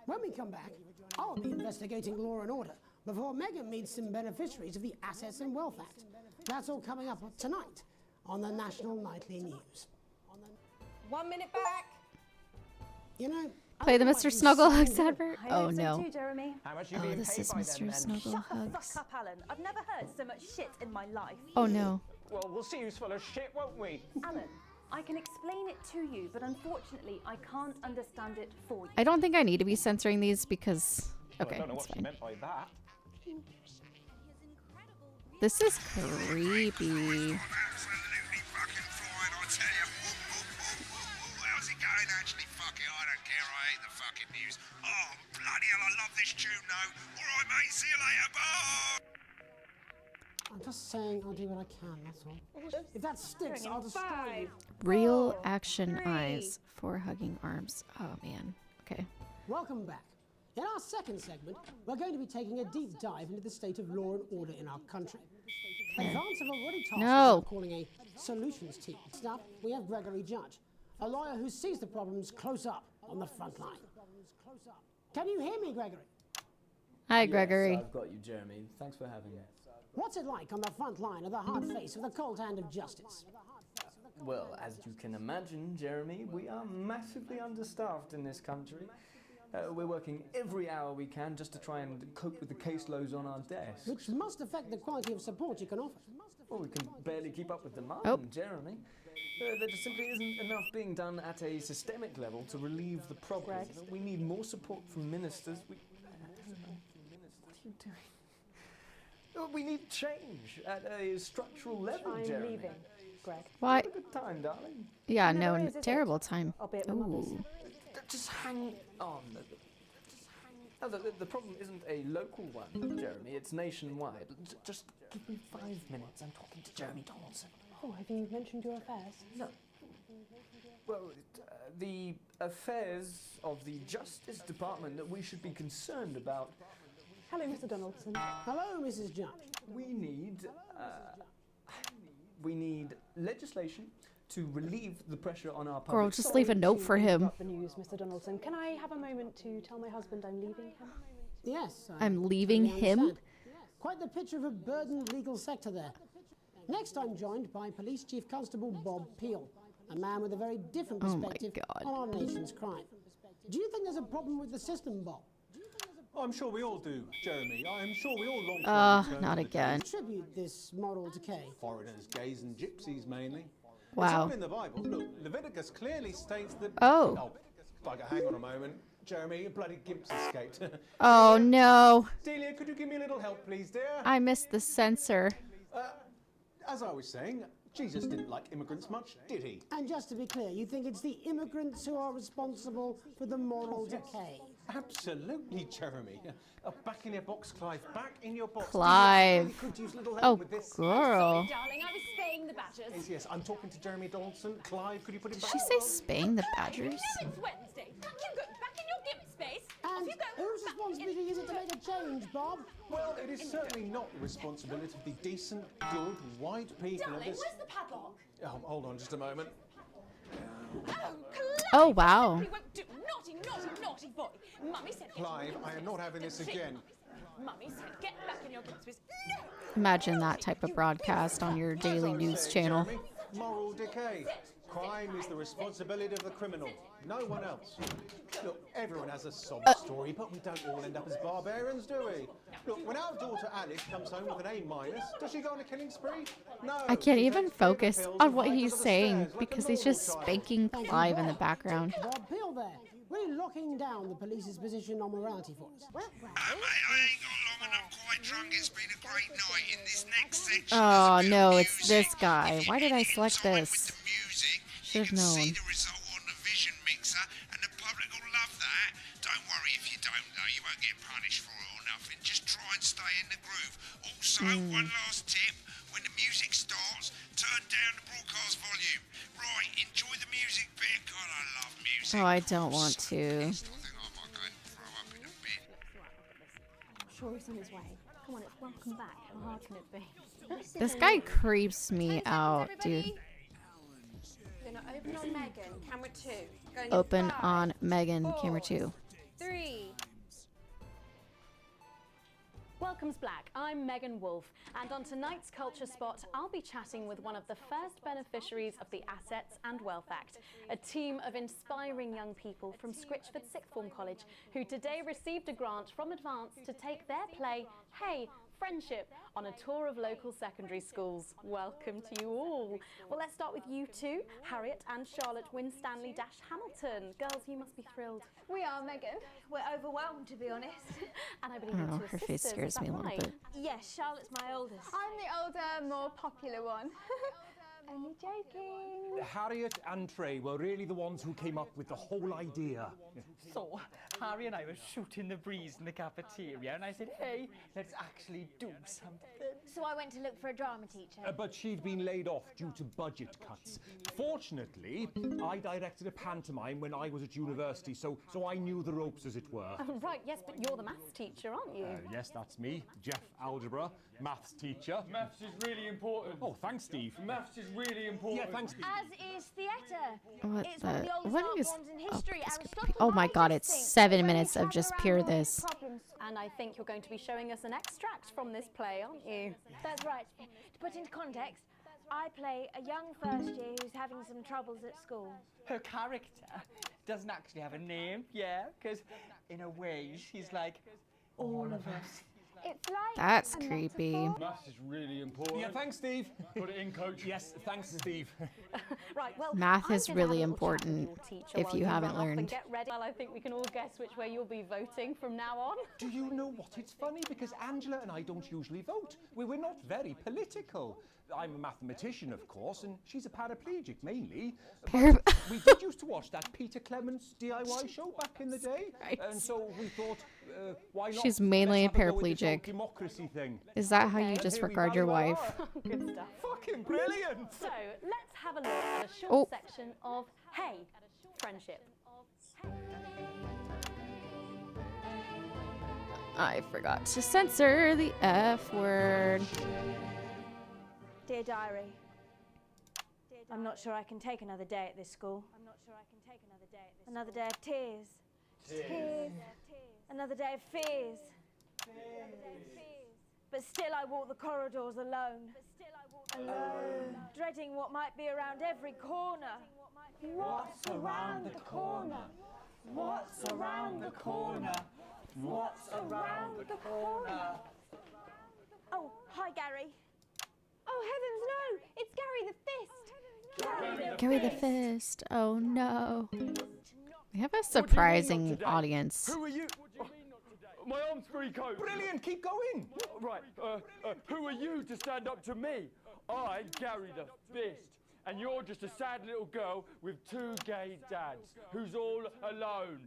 When we come back, I'll be investigating law and order before Megan meets some beneficiaries of the Assets and Wealth Act. That's all coming up tonight on the National Nightly News. 1 minute back. You know, Play the Mr. Snugglehugs advert? I Oh hope so no. too, Jeremy. How much are you Oh, being this paid is by Mr. them, then? Shut the Snugglehugs. fuck up, Alan. I've never heard so much shit in my life. Oh no. Well, we'll see who's full of shit, won't we? Alan, I can explain it to you, but unfortunately, I can't understand it for you. I don't think I need to be censoring these because. Well, Okay, I don't know that's what she fine. meant by that. This is creepy. Absolutely fucking flying, I tell you. How's it going, actually? Fuck it, I don't care. I hate the fucking news. Oh, bloody hell, I love this tune, though. All right, mate, see you later. Bye. I'm just saying I'll do what I can, that's all. If that sticks, I'll destroy you. Real action eyes for hugging arms. Oh man. Okay. Welcome back. In our second segment, we're going to be taking a deep dive into the state of law and order in our country. Advance have already tasked us No. with calling a solutions team. Next up, we have Gregory Judge, a lawyer who sees the problems close up on the front line. Can you hear me, Gregory? Hi, Gregory. Yes, I've got you, Jeremy. Thanks for having me. What's it like on the front line of the hard face of the cold hand of justice? Well, as you can imagine, Jeremy, we are massively understaffed in this country. We're working every hour we can just to try and cope with the caseloads on our desks. Which must affect the quality of support you can offer. Well, we can barely keep up with demand, Oh. Jeremy. There just simply isn't enough being done at a systemic level to relieve the problem. We need more support from ministers. What are you doing? We need change at a structural level, Jeremy. leaving, Greg. Why? Have a good time, darling. Yeah, Never no, is, is it? terrible time. I'll be at my mother's. Ooh. Just hang on. No, the problem isn't a local one, Jeremy. It's nationwide. Just give me 5 minutes. I'm talking to Jeremy Donaldson. Oh, have you mentioned your affairs? No. Well, the affairs of the Justice Department that we should be concerned about. Hello, Mr. Donaldson. Hello, Mrs. Judge. We need legislation to relieve the pressure on our public. Girl, just leave a note for him. The news, Mr. Donaldson. Can I have a moment to tell my husband I'm leaving him? Yes. I'm leaving him? understand. Quite the picture of a burdened legal sector there. Next, I'm joined by Police Chief Constable Bob Peel, a man with a very different Oh my perspective God. on our nation's crime. Do you think there's a problem with the system, Bob? I'm sure we all do, Jeremy. I'm sure we all long for a return Not to the again. Attribute this moral decay. foreigners, gays, and gypsies mainly. It's Wow. all in the Bible. Look, Leviticus clearly states that. Oh. Bugger, hang on a moment. Jeremy, your bloody gimp's escaped. Oh no. Delia, could you give me a little help, please, dear? I missed the censor. As I was saying, Jesus didn't like immigrants much, did he? And just to be clear, you think it's the immigrants who are responsible for the moral decay? Absolutely, Jeremy. Back in your box, Clive. Back in your box. Clive. Delia, could use a little help Oh, with this. girl. Darling, I was spaying the badgers. Yes, I'm talking to Jeremy Donaldson. Clive, could you put him Did back? she say spaying the badgers? It's Wednesday. Can't you go back in your gimp space? And whose responsibility is it to make a change, Bob? Well, it is certainly not the responsibility of the decent, good, white people of Darling, this... where's the padlock? Oh, hold on just a moment. Oh, wow. We won't do. Naughty, naughty, naughty boy. Mummy said. Clive, I am not having this again. Mummy said, get back in your gimp space. No! Imagine that type of broadcast on your daily news channel. Jeremy, moral decay. Crime is the responsibility of the criminal, no one else. Look, everyone has a sob story, but we don't all end up as barbarians, do we? Look, when our daughter Alice comes home with an A-, does she go on a killing spree? No. I can't she even takes flavor focus pills on and what hides he's under the saying stairs like a because he's just normal child. spanking Clive in the background. Bob Peel there, really locking down the police's position on morality for us. Mate, I ain't got long and I'm quite drunk. It's been a great night. In this next section, Oh there's a bit no, of it's music. this guy. If you Why did I get select inside with this? the music, Should have you can see known. the result on the vision mixer, and the public will love that. Don't worry if you don't know, you won't get punished for it or nothing. Just try and stay in the groove. Also, one last tip: when the music starts, turn down the broadcast volume. Right, enjoy the music bit. God, I love music. Oh, I don't want to. I think I might go and throw up in a bit. I'm sure he's on his way. Come on, it's welcome back. How hard can it be? This guy creeps me out, dude. We're gonna open on Megan. Camera 2. Going in Open 5, on Megan, 4, camera 2. 3, Welcome's Black. I'm Megan Wolf, and on tonight's Culture Spot, I'll be chatting with one of the first beneficiaries of the Assets and Wealth Act, a team of inspiring young people from Scritchford Sixth Form College who today received a grant from Advance to take their play, Hey, Friendship, on a tour of local secondary schools. Welcome to you all. Well, let's start with you two, Harriet and Charlotte Winstanley-Hamilton. Girls, you must be thrilled. We are, Megan. We're overwhelmed, to be honest. And I I believe don't know, you're two her face sisters, scares is that me a little right? bit. Yes, Charlotte's my oldest. I'm the older, more popular one. Only joking. Harriet and Trey were really the ones who came up with the whole idea. So, Harry and I were shooting the breeze in the cafeteria, and I said, hey, let's actually do something. So I went to look for a drama teacher. But she'd been laid off due to budget cuts. Fortunately, I directed a pantomime when I was at university, so I knew the ropes, as it were. Oh, right, yes, but you're the maths teacher, aren't you? Yes, that's me, Jeff Algebra, maths teacher. Maths is really important. Oh, thanks, Steve. Maths is really important. Yeah, thanks, Steve. As is theatre. What It's one of the oldest what art is forms in up history. this- Aristotle Oh my god, writers it's think 7 when we minutes of travel just around pure the world, this. problems- And I think you're going to be showing us an extract from this play, aren't you? That's right. To put into context, I play a young first year who's having some troubles at school. Her character doesn't actually have a name, yeah, because in a way, she's like all of us. It's like That's a creepy. metaphor. Maths is really important. Yeah, thanks, Steve. Put it in, coach. Yes, thanks, Steve. Right, well, Math I'm is gonna really have a little chat with important your teacher if while you haven't run off and learned. Get ready. Well, I think we can all guess which way you'll be voting from now on. Do you know what? It's funny because Angela and I don't usually vote. We're not very political. I'm a mathematician, of course, and she's a paraplegic mainly. But we did used to watch that Peter Clements DIY show back in the day, and so we thought, why not? She's mainly Let's have go with this whole paraplegic. democracy thing. Is that how you And here we disregard your bloody wife? well are. Good stuff. Fucking brilliant! So, let's have a look at a short Oh. section of Hey, Friendship. I forgot to censor the F word. Dear Diary, I'm not sure I can take another day at this school. Another day of tears. Tears. Another day of fears. But still I walk the corridors alone. Alone. Dreading what might be around every corner. What's around the corner? What's around the corner? What's around the corner? Oh, hi, Gary. Oh, heavens, no! It's Gary the Fist! Gary the Fist. Oh no. We have a surprising audience. Who are you? My arm's free coat. Brilliant, keep going. Right, who are you to stand up to me? I'm Gary the Fist, and you're just a sad little girl with two gay dads who's all alone.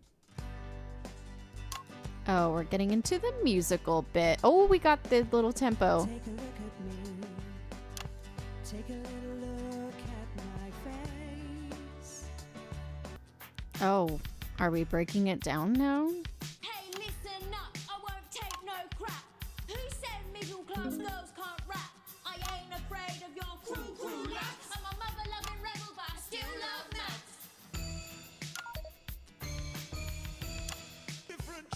Oh, we're getting into the musical bit. Oh, we got the little tempo. Take a look at me. Take a little look at my face. Oh, are we breaking it down now? Hey, listen up, I won't take no crap. Who said middle class girls can't rap? I ain't afraid of your cruel lads. I'm a mother-loving rebel, but I still love maths.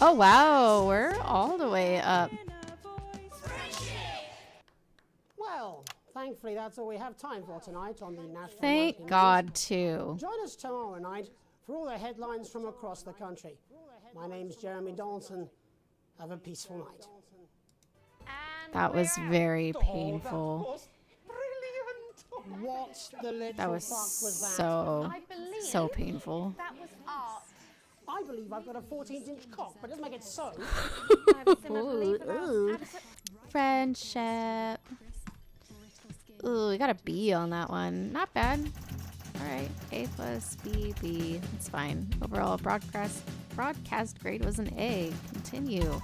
Oh wow, we're all the way up. Well, thankfully that's all we have time for tonight on the National Night in Thank Music. God too. Join us tomorrow night for all the headlines from across the country. My name's Jeremy Donaldson. Have a peaceful night. That was very painful. What the literal That was fuck was that? so painful. That was art. I believe I've got a 14-inch cock, but doesn't make it so. Ooh. Friendship. Ooh, we got a B on that one. Not bad. All right, A plus B, B. It's fine. Overall broadcast grade was an A. Continue.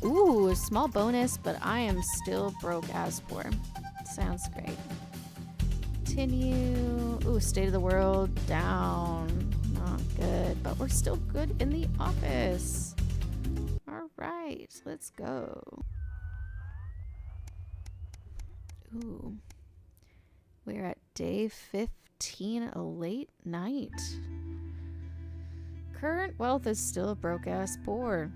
Ooh, a small bonus, but I am still broke as poor. Sounds great. Continue. Ooh, state of the world down. Not good, but we're still good in the office. All right, let's go. Ooh. We're at day 15, a late night. Current wealth is still broke ass poor.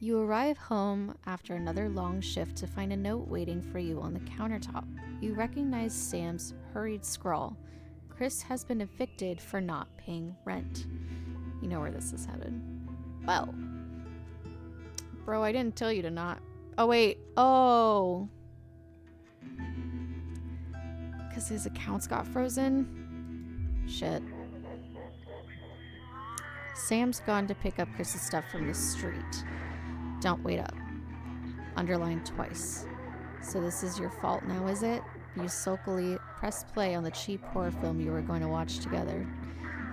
You arrive home after another long shift to find a note waiting for you on the countertop. You recognize Sam's hurried scrawl. Chris has been evicted for not paying rent. You know where this is headed. Well, bro, I didn't tell you to not. Oh, wait. Oh. Because his accounts got frozen? Shit. Sam's gone to pick up Chris's stuff from the street. Don't wait up. Underlined twice. So this is your fault now, is it? You sulkily pressed play on the cheap horror film you were going to watch together.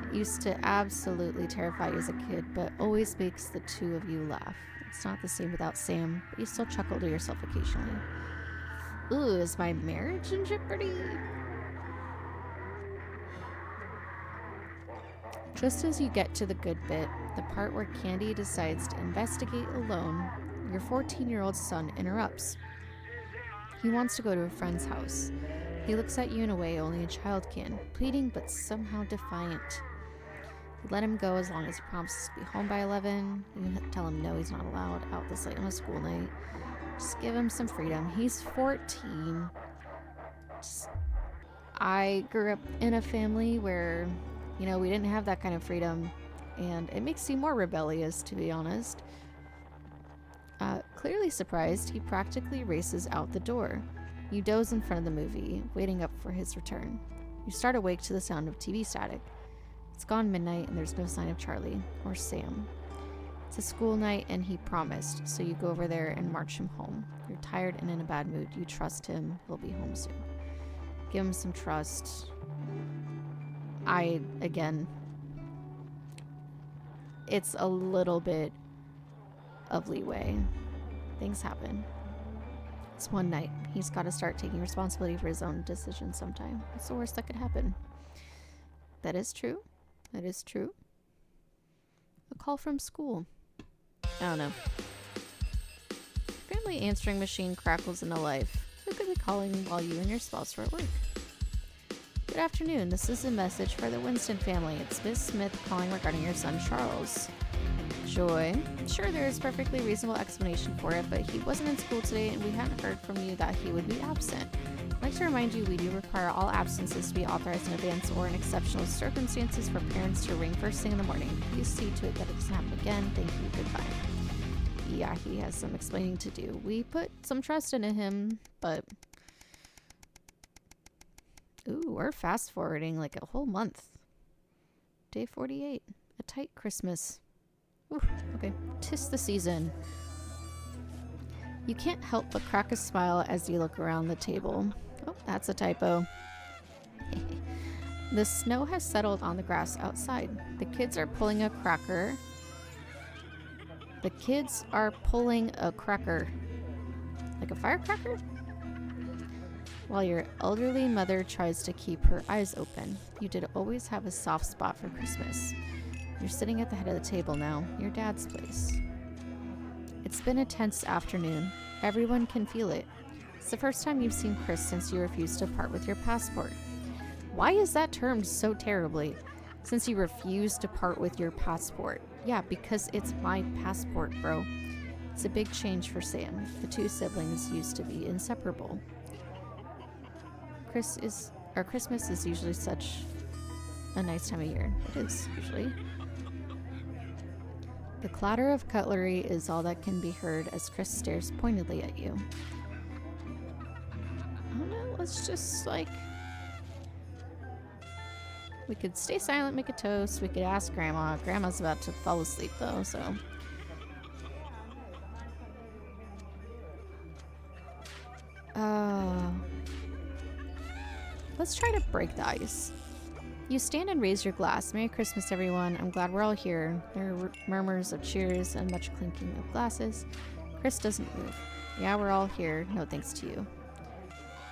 It used to absolutely terrify you as a kid, but always makes the two of you laugh. It's not the same without Sam, but you still chuckle to yourself occasionally. Ooh, is my marriage in jeopardy? Just as you get to the good bit, the part where Candy decides to investigate alone, your 14-year-old son interrupts. He wants to go to a friend's house. He looks at you in a way only a child can, pleading but somehow defiant. You let him go as long as he promises to be home by 11. You tell him no, he's not allowed out this late on a school night. Just give him some freedom. He's 14. I grew up in a family where, you know, we didn't have that kind of freedom, and it makes you more rebellious, to be honest. Clearly surprised, he practically races out the door. You doze in front of the movie, waiting up for his return. You start awake to the sound of TV static. It's gone midnight and there's no sign of Charlie or Sam. It's a school night and he promised, so you go over there and march him home. You're tired and in a bad mood. You trust him. He'll be home soon. Give him some trust. It's a little bit of leeway. Things happen. It's one night. He's got to start taking responsibility for his own decisions sometime. It's the worst that could happen. That is true. That is true. A call from school. I don't know. Family answering machine crackles into life. Who could be calling while you and your spouse are at work? Good afternoon. This is a message for the Winston family. It's Miss Smith calling regarding your son Charles. Joy. Sure, there is perfectly reasonable explanation for it, but he wasn't in school today and we hadn't heard from you that he would be absent. I'd like to remind you we do require all absences to be authorized in advance or in exceptional circumstances for parents to ring first thing in the morning. Please see to it that it doesn't happen again. Thank you. Goodbye. Yeah, he has some explaining to do. We put some trust into him, but... Ooh, we're fast forwarding like a whole month. Day 48. A tight Christmas. Ooh, okay. 'Tis the season. You can't help but crack a smile as you look around the table. Oh, that's a typo. The snow has settled on the grass outside. The kids are pulling a cracker. The kids are pulling a cracker. Like a firecracker? While your elderly mother tries to keep her eyes open. You did always have a soft spot for Christmas. You're sitting at the head of the table now, your dad's place. It's been a tense afternoon. Everyone can feel it. It's the first time you've seen Chris since you refused to part with your passport. Why is that termed so terribly? Since you refused to part with your passport. Yeah, because it's my passport, bro. It's a big change for Sam. The two siblings used to be inseparable. Christmas is usually such a nice time of year. It is, usually. The clatter of cutlery is all that can be heard as Chris stares pointedly at you. I don't know, let's just, like... We could stay silent, make a toast. We could ask Grandma. Grandma's about to fall asleep, though, so... Let's try to break the ice. You stand and raise your glass. Merry Christmas, everyone. I'm glad we're all here. There are murmurs of cheers and much clinking of glasses. Chris doesn't move. Yeah, we're all here. No thanks to you.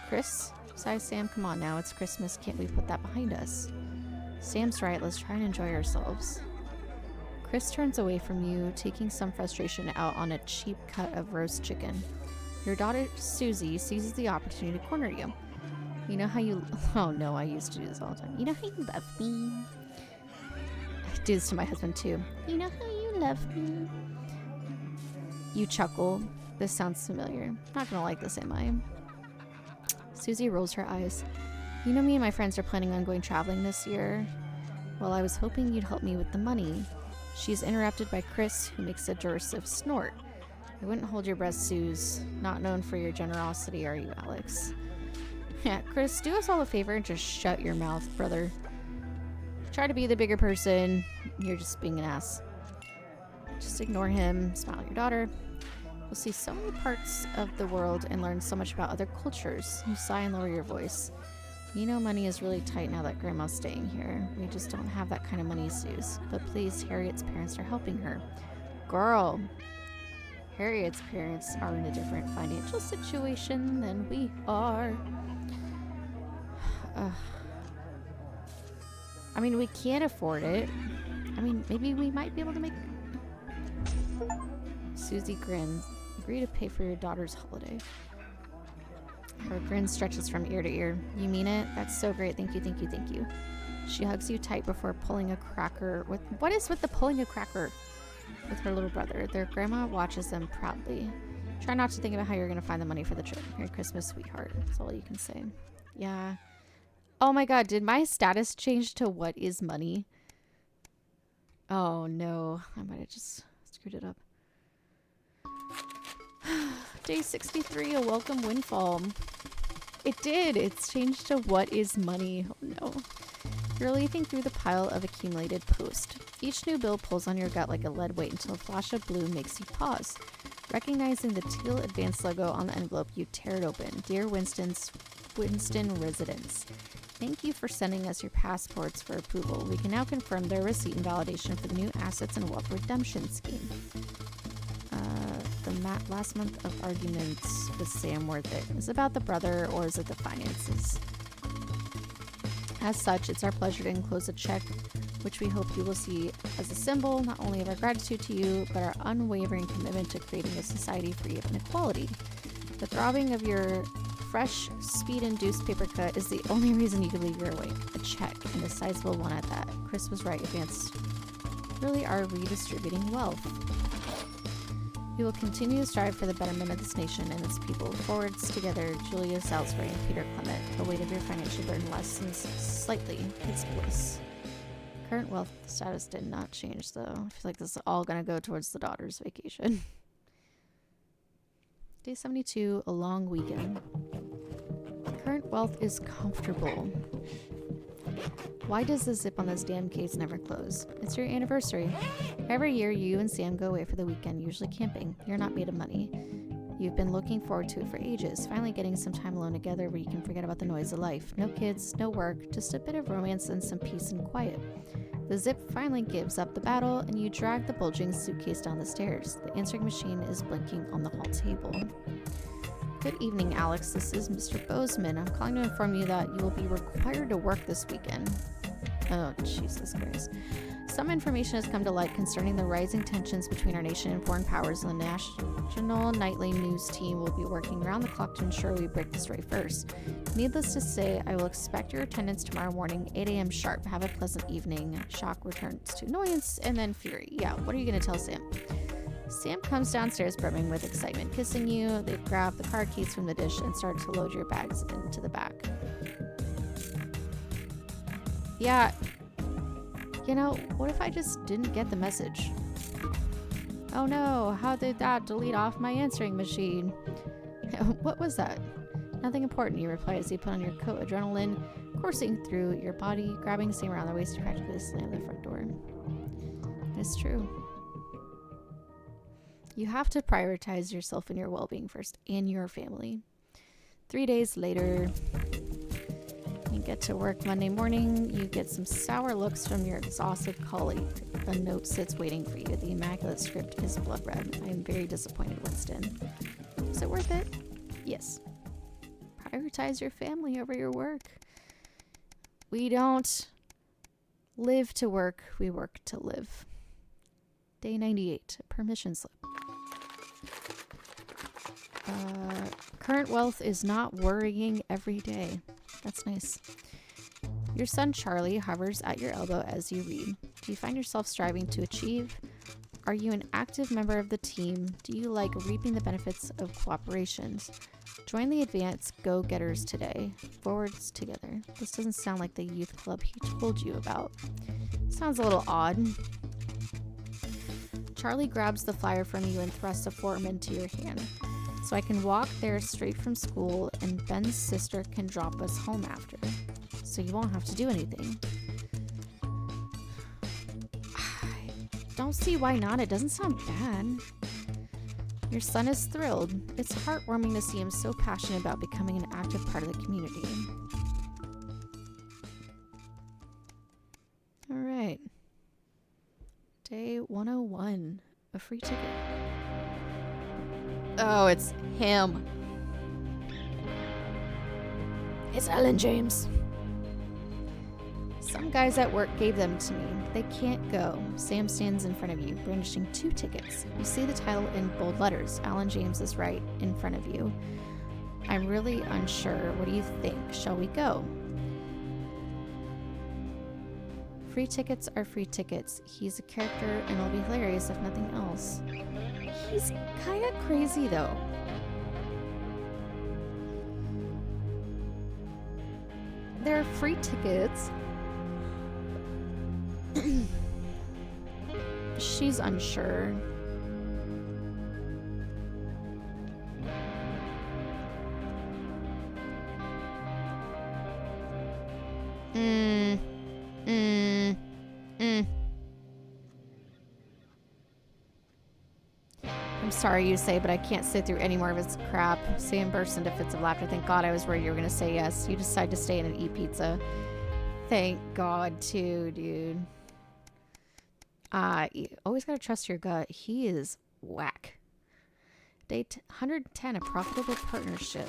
Chris? Sighs Sam. Come on now. It's Christmas. Can't we put that behind us? Sam's right. Let's try and enjoy ourselves. Chris turns away from you, taking some frustration out on a cheap cut of roast chicken. Your daughter, Susie, seizes the opportunity to corner you. You know how you... Oh no, I used to do this all the time. You know how you love me? I do this to my husband too. You know how you love me? You chuckle. This sounds familiar. Not gonna like this, am I? Susie rolls her eyes. You know, me and my friends are planning on going traveling this year. Well, I was hoping you'd help me with the money. She's interrupted by Chris, who makes a derisive snort. I wouldn't hold your breath, Suze. Not known for your generosity, are you, Alex? Yeah, Chris, do us all a favor and just shut your mouth, brother. Try to be the bigger person. You're just being an ass. Just ignore him. Smile at your daughter. You'll see so many parts of the world and learn so much about other cultures. You sigh and lower your voice. You know money is really tight now that Grandma's staying here. We just don't have that kind of money, Suze. But please, Harriet's parents are helping her. Girl, Harriet's parents are in a different financial situation than we are. I mean, we can't afford it. I mean, maybe we might be able to make... Susie grins. Agree to pay for your daughter's holiday. Her grin stretches from ear to ear. You mean it? That's so great. Thank you, thank you, thank you. She hugs you tight before pulling a cracker with... What is with the pulling a cracker? With her little brother. Their grandma watches them proudly. Try not to think about how you're going to find the money for the trip. Merry Christmas, sweetheart. That's all you can say. Yeah. Oh my god, did my status change to what is money? Oh no, I might have just screwed it up. Day 63, a welcome windfall. It did. It's changed to what is money. Oh no. You're leafing through the pile of accumulated post. Each new bill pulls on your gut like a lead weight until a flash of blue makes you pause. Recognizing the teal advance logo on the envelope, you tear it open. Dear Winston residents, thank you for sending us your passports for approval. We can now confirm their receipt and validation for the new assets and wealth redemption scheme. The last month of arguments with Sam worth it? Is it about the brother or is it the finances? As such, it's our pleasure to enclose a check, which we hope you will see as a symbol not only of our gratitude to you, but our unwavering commitment to creating a society free of inequality. The throbbing of your fresh, speed-induced paper cut is the only reason you could leave your awake. A check, and a sizable one at that. Chris was right. Advance really are redistributing wealth. We will continue to strive for the betterment of this nation and its people. Forwards together, Julia Salisbury and Peter Clement. The weight of your financial burden lessens slightly. It's bliss. Current wealth status did not change, though. I feel like this is all going to go towards the daughter's vacation. Day 72, a long weekend. Current wealth is comfortable. Why does the zip on this damn case never close? It's your anniversary. Every year, you and Sam go away for the weekend, usually camping. You're not made of money. You've been looking forward to it for ages, finally getting some time alone together where you can forget about the noise of life. No kids, no work, just a bit of romance and some peace and quiet. The zip finally gives up the battle, and you drag the bulging suitcase down the stairs. The answering machine is blinking on the hall table. Good evening, Alex. This is Mr. Bozeman. I'm calling to inform you that you will be required to work this weekend. Oh, Jesus Christ. Some information has come to light concerning the rising tensions between our nation and foreign powers, and the National Nightly News team will be working around the clock to ensure we break the story first. Needless to say, I will expect your attendance tomorrow morning, 8 a.m. sharp. Have a pleasant evening. Shock returns to annoyance and then fury. Yeah, what are you going to tell Sam? Sam comes downstairs brimming with excitement, kissing you. They grab the car keys from the dish and start to load your bags into the back. Yeah. You know, what if I just didn't get the message? Oh no, how did that delete off my answering machine? What was that? Nothing important, you reply as you put on your coat, adrenaline coursing through your body, grabbing Sam around the waist to practically slam the front door. It's true. You have to prioritize yourself and your well-being first, and your family. 3 days later, you get to work Monday morning. You get some sour looks from your exhausted colleague. A note sits waiting for you. The immaculate script is blood red. I am very disappointed, Winston. Is it worth it? Yes. Prioritize your family over your work. We don't live to work. We work to live. Day 98. Permission slip. Current wealth is not worrying every day. That's nice. Your son Charlie hovers at your elbow as you read. Do you find yourself striving to achieve Are you an active member of the team? Do you like reaping the benefits of cooperations? Join the Advanced Go-Getters today. Forwards together. This doesn't sound like the youth club he told you about. Sounds a little odd. Charlie grabs the flyer from you and thrusts a form into your hand. So I can walk there straight from school and Ben's sister can drop us home after. So you won't have to do anything. Don't see why not. It doesn't sound bad. Your son is thrilled. It's heartwarming to see him so passionate about becoming an active part of the community. All right. Day 101. A free ticket. Oh, it's him. It's Alan James. Some guys at work gave them to me. They can't go. Sam stands in front of you, brandishing 2 tickets. You see the title in bold letters. Alan James is right in front of you. I'm really unsure. What do you think? Shall we go? Free tickets are free tickets. He's a character and it'll be hilarious if nothing else. He's kind of crazy though. They're free tickets. She's unsure. I'm sorry you say, but I can't sit through any more of his crap. Sam burst into fits of laughter. Thank God I was worried you were going to say yes. You decide to stay in and eat pizza. Thank God too, dude. You always gotta trust your gut. He is whack. Day 110, a profitable partnership.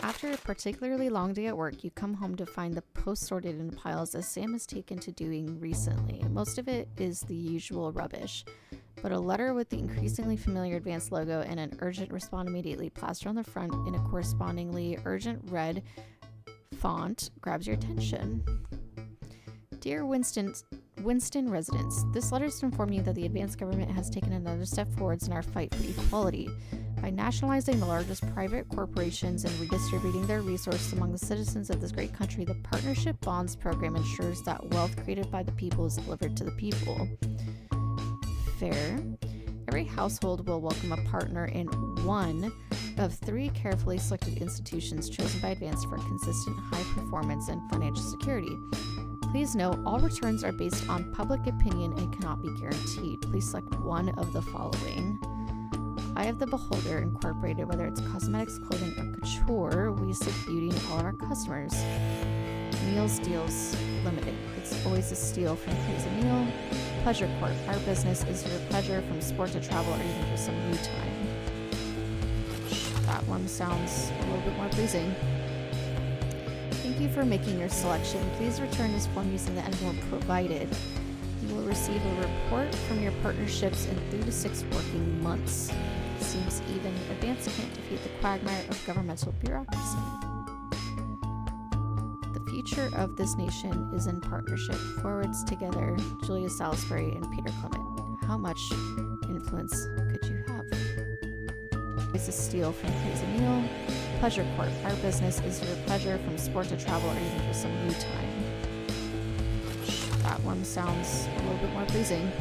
After a particularly long day at work, you come home to find the post sorted in piles as Sam has taken to doing recently. Most of it is the usual rubbish, but a letter with the increasingly familiar Advanced logo and an urgent respond immediately plastered on the front in a correspondingly urgent red font grabs your attention. Dear Winston residents, this letter is to inform you that the Advanced government has taken another step forwards in our fight for equality. By nationalizing the largest private corporations and redistributing their resources among the citizens of this great country, the Partnership Bonds program ensures that wealth created by the people is delivered to the people. Fair. Every household will welcome a partner in one of 3 carefully selected institutions chosen by Advanced for consistent high performance and financial security. Please note, all returns are based on public opinion and cannot be guaranteed. Please select one of the following. Eye of the Beholder Incorporated, whether it's cosmetics, clothing, or couture, we seek beauty in all of our customers. Meals Deals Limited. It's always a steal from Crazy Meal. Pleasure Corp. Our business is your pleasure from sport to travel or even just some you time. That one sounds a little bit more pleasing. Thank you for making your selection. Please return this form using the envelope provided. You will receive a report from your partnerships in 3 to 6 working months. It seems even Advanced can't defeat the quagmire of governmental bureaucracy. The future of this nation is in partnership. Forwards together, Julia Salisbury and Peter Clement. How much influence could you have? It's a steal from Crazy Meal. Pleasure Corp. Our business is your pleasure from sport to travel or even just some you time. That one sounds a little bit more pleasing.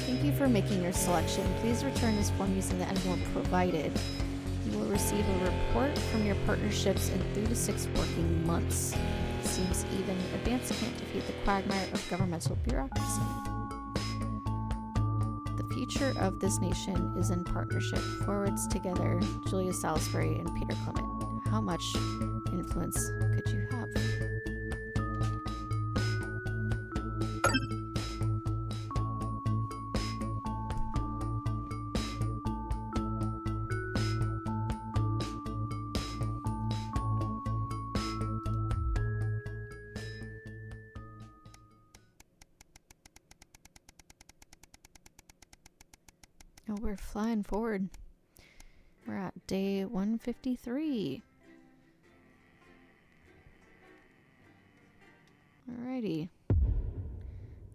Thank you for making your selection. Please return this form using the envelope provided. You will receive a report from your partnerships in 3 to 6 working months. It seems even Advanced can't defeat the quagmire of governmental bureaucracy. The future of this nation is in partnership. Forwards together, Julia Salisbury and Peter Clement. How much influence could you have? Oh, we're flying forward. We're at day 153. Alrighty.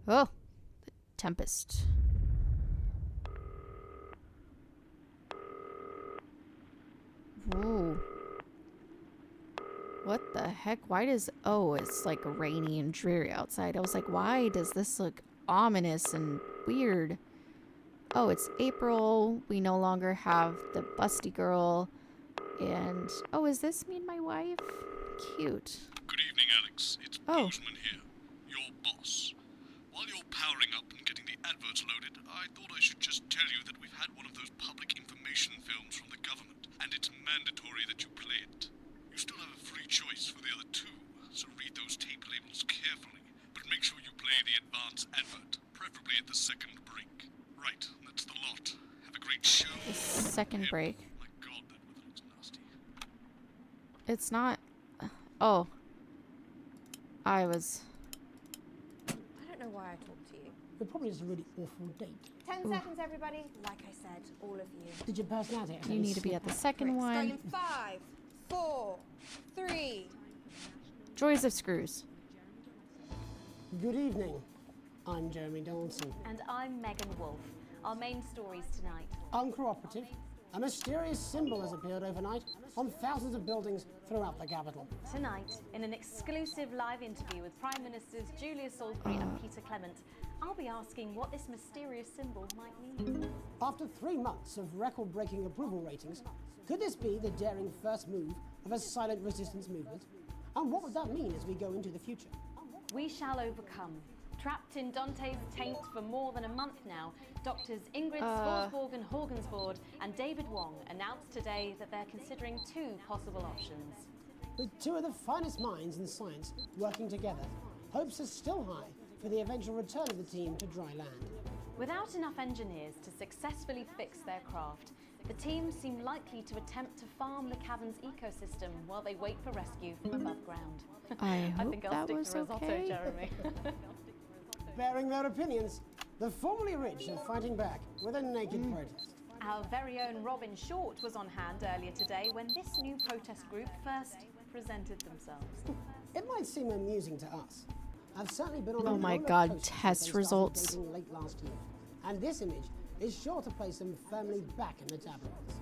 Oh, the Tempest. Whoa. What the heck? Why does... Oh, it's like rainy and dreary outside. I was like, why does this look ominous and weird? Oh, it's April. We no longer have the busty girl. And... Oh, is this me and my wife? Cute. Good evening, Alex. It's Bozeman here, your boss. While you're powering up and getting the adverts loaded, I thought I should just tell you that we've had one of those public information films from the government, and it's mandatory that you play it. You still have a free choice for the other two, so read those tape labels carefully, but make sure you play the advance advert, preferably at the second break. Right, that's the lot. Have a great show. The second break. My God, that weather looks nasty. It's not... Oh. I was... I don't know why I talked to you. It probably is a really awful date. 10 seconds, everybody. Like I said, all of you. Did your personality actually You need to be at the second one. Starting in 5, 4, 3. Joys of Screws. Good evening. I'm Jeremy Donaldson. And I'm Megan Wolf. Our main stories tonight. Uncooperative. A mysterious symbol has appeared overnight on thousands of buildings throughout the capital. Tonight, in an exclusive live interview with Prime Ministers Julia Salisbury and Peter Clement, I'll be asking what this mysterious symbol might mean. After 3 months of record-breaking approval ratings, could this be the daring first move of a silent resistance movement? And what would that mean as we go into the future? We shall overcome. Trapped in Dante's taint for more than a month now, doctors Ingrid Skorsborg Horgensvoord and David Wong announced today that they're considering 2 possible options. With 2 of the finest minds in science working together, hopes are still high for the eventual return of the team to dry land. Without enough engineers to successfully fix their craft, the team seem likely to attempt to farm the cavern's ecosystem while they wait for rescue from above ground. I hope think I'll that stick was to risotto, okay. Jeremy. Bearing their opinions, the formerly rich are fighting back with a naked protest. Our very own Robin Short was on hand earlier today when this new protest group first presented themselves. It might seem amusing to us. I've certainly been on Oh a my roller God, coaster test since they started results. dating late last year. And this image is sure to place them firmly back in the tabloids.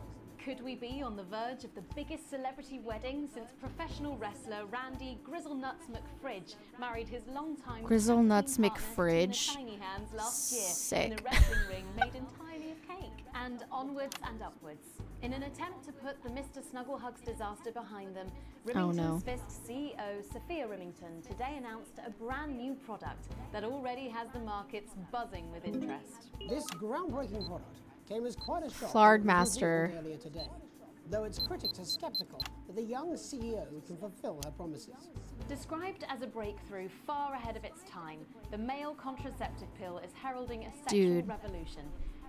Could we be on the verge of the biggest celebrity wedding since professional wrestler Randy Grizzlenuts McFridge married his longtime Grizzlenuts tag team partner, McFridge. Tina Tiny Hands last year in Sick. a wrestling ring made entirely of cake, and onwards and upwards. In an attempt to put the Mr. Snugglehugs disaster behind them, Oh, Remington's no. Fist CEO Sophia Remington today announced a brand new product that already has the markets buzzing with interest. This groundbreaking product came as quite a shock Flard when it was Master. revealed earlier today, though its critics are skeptical that the young CEO can fulfill her promises. Described as a breakthrough far ahead of its time, the male contraceptive pill is heralding a sexual Dude. revolution.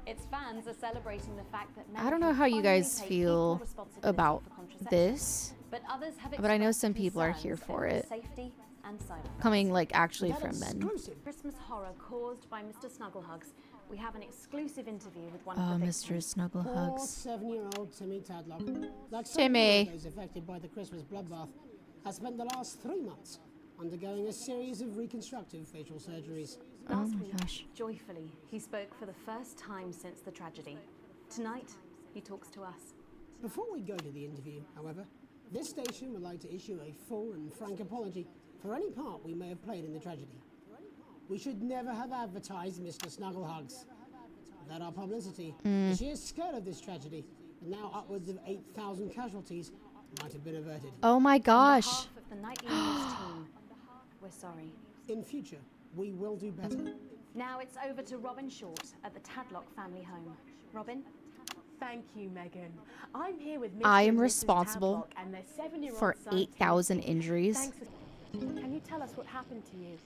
Its fans are celebrating the fact that men I don't know can how you finally guys take feel equal responsibility about for contraception. this, But others have but I know expressed some people are concerns here for over it. Safety and side effects. Coming like actually from men. Christmas horror caused by Mr. Snugglehugs. We have an exclusive interview with one Oh, of the Mr. victims. Poor Snugglehugs. 7-year-old Timmy Tadlock, like so Timmy. many of those affected by the Christmas bloodbath, has spent the last 3 months undergoing a series of reconstructive facial surgeries. Oh Last my week, gosh. joyfully, he spoke for the first time since the tragedy. Tonight, he talks to us. Before we go to the interview, however, this station would like to issue a full and frank apology for any part we may have played in the tragedy. We should never have advertised Mr. Snugglehugs. Without our publicity, the sheer scale of this tragedy, and now upwards of 8,000 casualties, might have been averted. Oh my On gosh. behalf of the Nightly News team, we're sorry. In future, we will do better. Now it's over to Robin Short at the Tadlock family home. Robin? Thank you, Megan. I'm here with Mr. I am and Mrs. responsible Tadlock and their 7-year-old for son, 8,000 Timothy. injuries. Thanks for... Can you tell us what happened to you?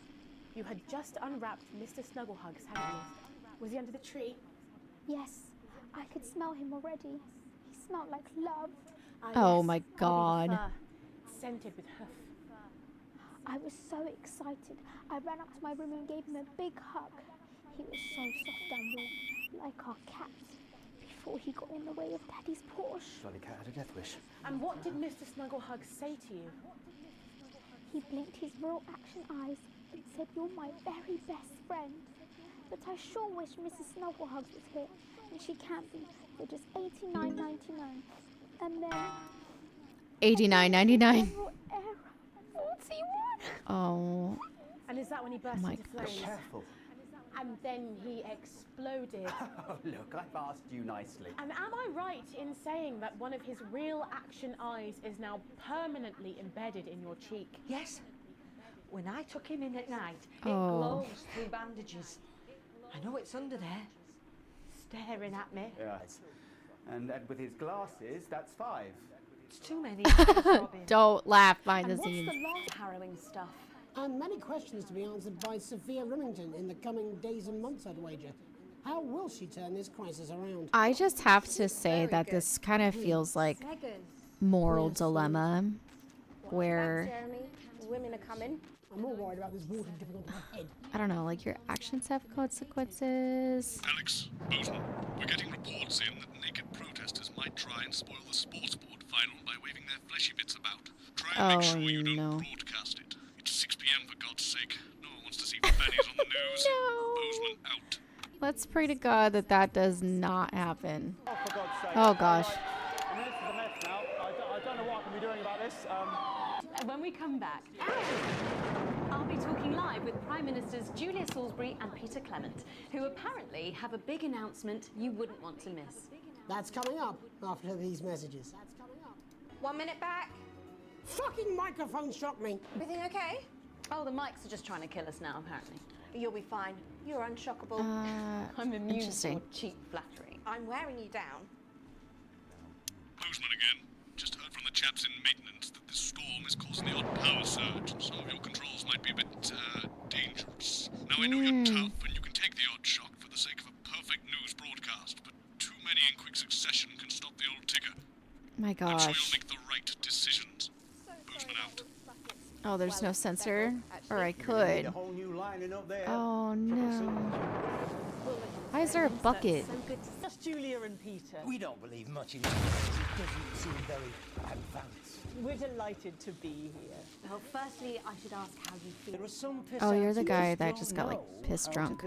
You had just unwrapped Mr. Snugglehugs, hadn't you? Was he under the tree? Yes, I could smell him already. He smelled like love. Oh yes, my probably God. fur, scented with hoof. I was so excited. I ran up to my room and gave him a big hug. He was so soft and warm, like our cat, before he got in the way of Daddy's Porsche. Bloody cat had a death wish. And what did Mr. Snugglehugs say to you? He blinked his real action eyes and said, "You're my very best friend." But I sure wish Mrs. Snugglehugs was here, and she can't be for just $89.99. And then $89.99. Oh. And is that when he burst my into flames? Careful. And then he exploded. Oh, look, I've asked you nicely. And am I right in saying that one of his real action eyes is now permanently embedded in your cheek? Yes. When I took him in at night, it Oh. glows through bandages. I know it's under there. Staring at me. Yes. And with his glasses, that's 5. It's too many. Don't laugh behind the And what's scenes. the last harrowing stuff? And many questions to be answered by Sophia Remington in the coming days and months, I'd wager. How will she turn this crisis around? I just have to say that this kind of feels like moral dilemma where Jeremy, women are coming. I'm more worried about this water dripping onto my head. I don't know, like your actions have consequences. Alex, Bozeman, we're getting reports in that naked protesters might try and spoil the sports board final by waving their fleshy bits about. Try and make sure you don't broadcast it. It's 6 p.m. for God's sake. No one wants to see fannies on the news. Bozeman out. Let's pray to God that that does not happen. Oh, for God's sake. Oh gosh. I mean, this is a mess now. I don't know what I can be doing about this. When we come back, I'll be talking live with Prime Ministers Julia Salisbury and Peter Clement, who apparently have a big announcement you wouldn't want to miss. That's coming up after these messages. 1 minute back. Fucking microphone shocked me. Everything okay? Oh, the mics are just trying to kill us now, apparently. You'll be fine. You're unshockable. I'm immune interesting. to cheap flattery. I'm wearing you down. Bozeman again. Just heard from the chaps in maintenance that this storm is causing the odd power surge, and some of your controls might be a bit, dangerous. Now, I know you're tough, and you can take the odd shock for the sake of a perfect news broadcast, but too many in quick succession can stop the old ticker. My I'm sure gosh. you'll make the right decisions. Bozeman out. Oh, there's no sensor? Or I could. Oh no. Why is there a bucket? Just Julia and Peter. We don't believe much in it. It doesn't seem very advanced. We're delighted to be here. Well, firstly, I should ask how you feel. There are some Oh, you're the guy that just got like pissed drunk.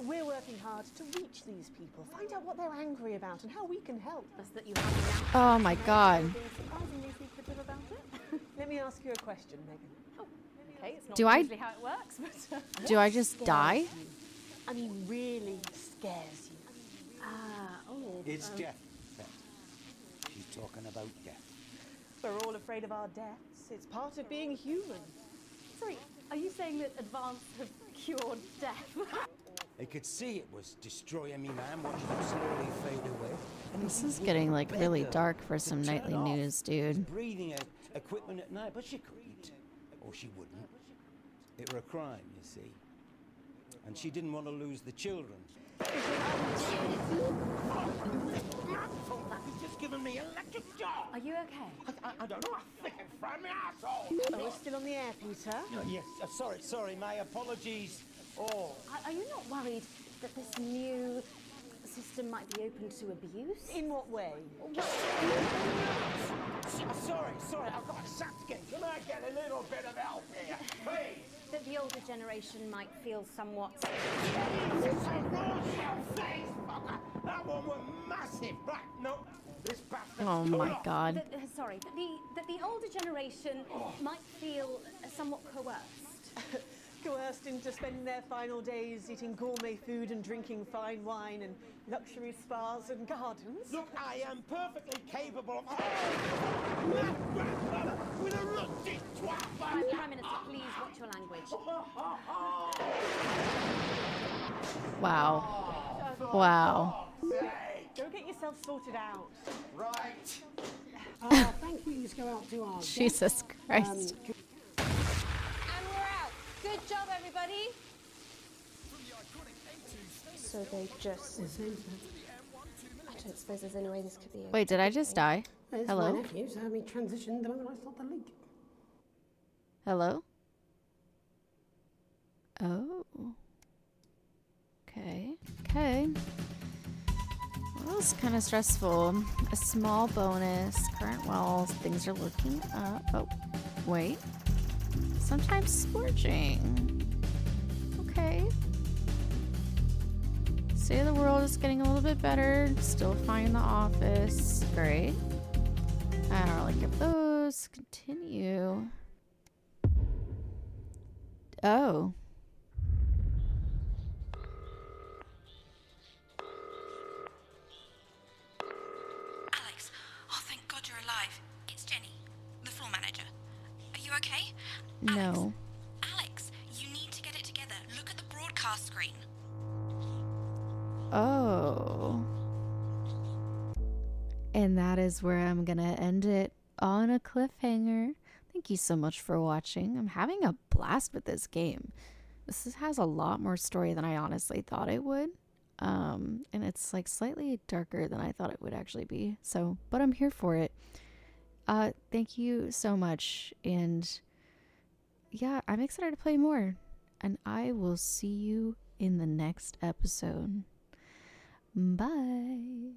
We're working hard to reach these people, find out what they're angry about and how we can help. Us that you have Oh my god. being surprisingly secretive about it. Let me ask you a question, Megan. Oh, okay, it's not Do I- usually how it works, but... Do I just die? I mean, really scares you. It's death, Beth. She's talking about death. We're all afraid of our deaths. It's part of being human. Sorry, are you saying that Advance have cured death? They could see it was destroying me, man, watching them slowly fade away. And This we is would getting like really beg her dark for to some turn nightly off news, dude. breathing equipment at night, but she couldn't. Or she wouldn't. It were a crime, you see. And she didn't want to lose the children. He's just given me electric shock. Are you okay? I don't know. I think it's from my asshole. Are we still on the air, Peter? Yes, sorry, my apologies. Oh. Are you not worried that this new system might be open to abuse? In what way? Sorry, I've got a sat to get. Can I get a little bit of help here, please? That the older generation might feel somewhat... Jesus, I know your face, fucker. That one was massive. Right, no. This bastard. Oh my god. Sorry, that the older generation might feel somewhat coerced. Coerced into spending their final days eating gourmet food and drinking fine wine and luxury spas and gardens. Look, I am perfectly capable of... My grandmother with a rusty twat. Prime Minister, please watch your language. Wow. Wow. Go get yourself sorted out. Right. Thank you to go out to our Jesus Christ. And we're out. Good job, everybody. So they just... I don't suppose there's any way this could be... Wait, did I just die? It's Hello? my nephew, so we transitioned the moment I stopped the leak. Hello? Oh. Okay. Well, it's kind of stressful. A small bonus. Current wells. Things are looking up. Oh, wait. Sometimes scorching. Okay. State of the world is getting a little bit better. Still fine in the office. Great. I don't really care for those. Continue. Oh. Alex, oh thank God you're alive. It's Jenny, the floor manager. Are you okay? No. Alex, you need to get it together. Look at the broadcast screen. Oh. And that is where I'm gonna end it on a cliffhanger. Thank you so much for watching. I'm having a blast with this game. This has a lot more story than I honestly thought it would. And it's like slightly darker than I thought it would actually be. So, but I'm here for it. Thank you so much. And yeah, I'm excited to play more. And I will see you in the next episode. Bye.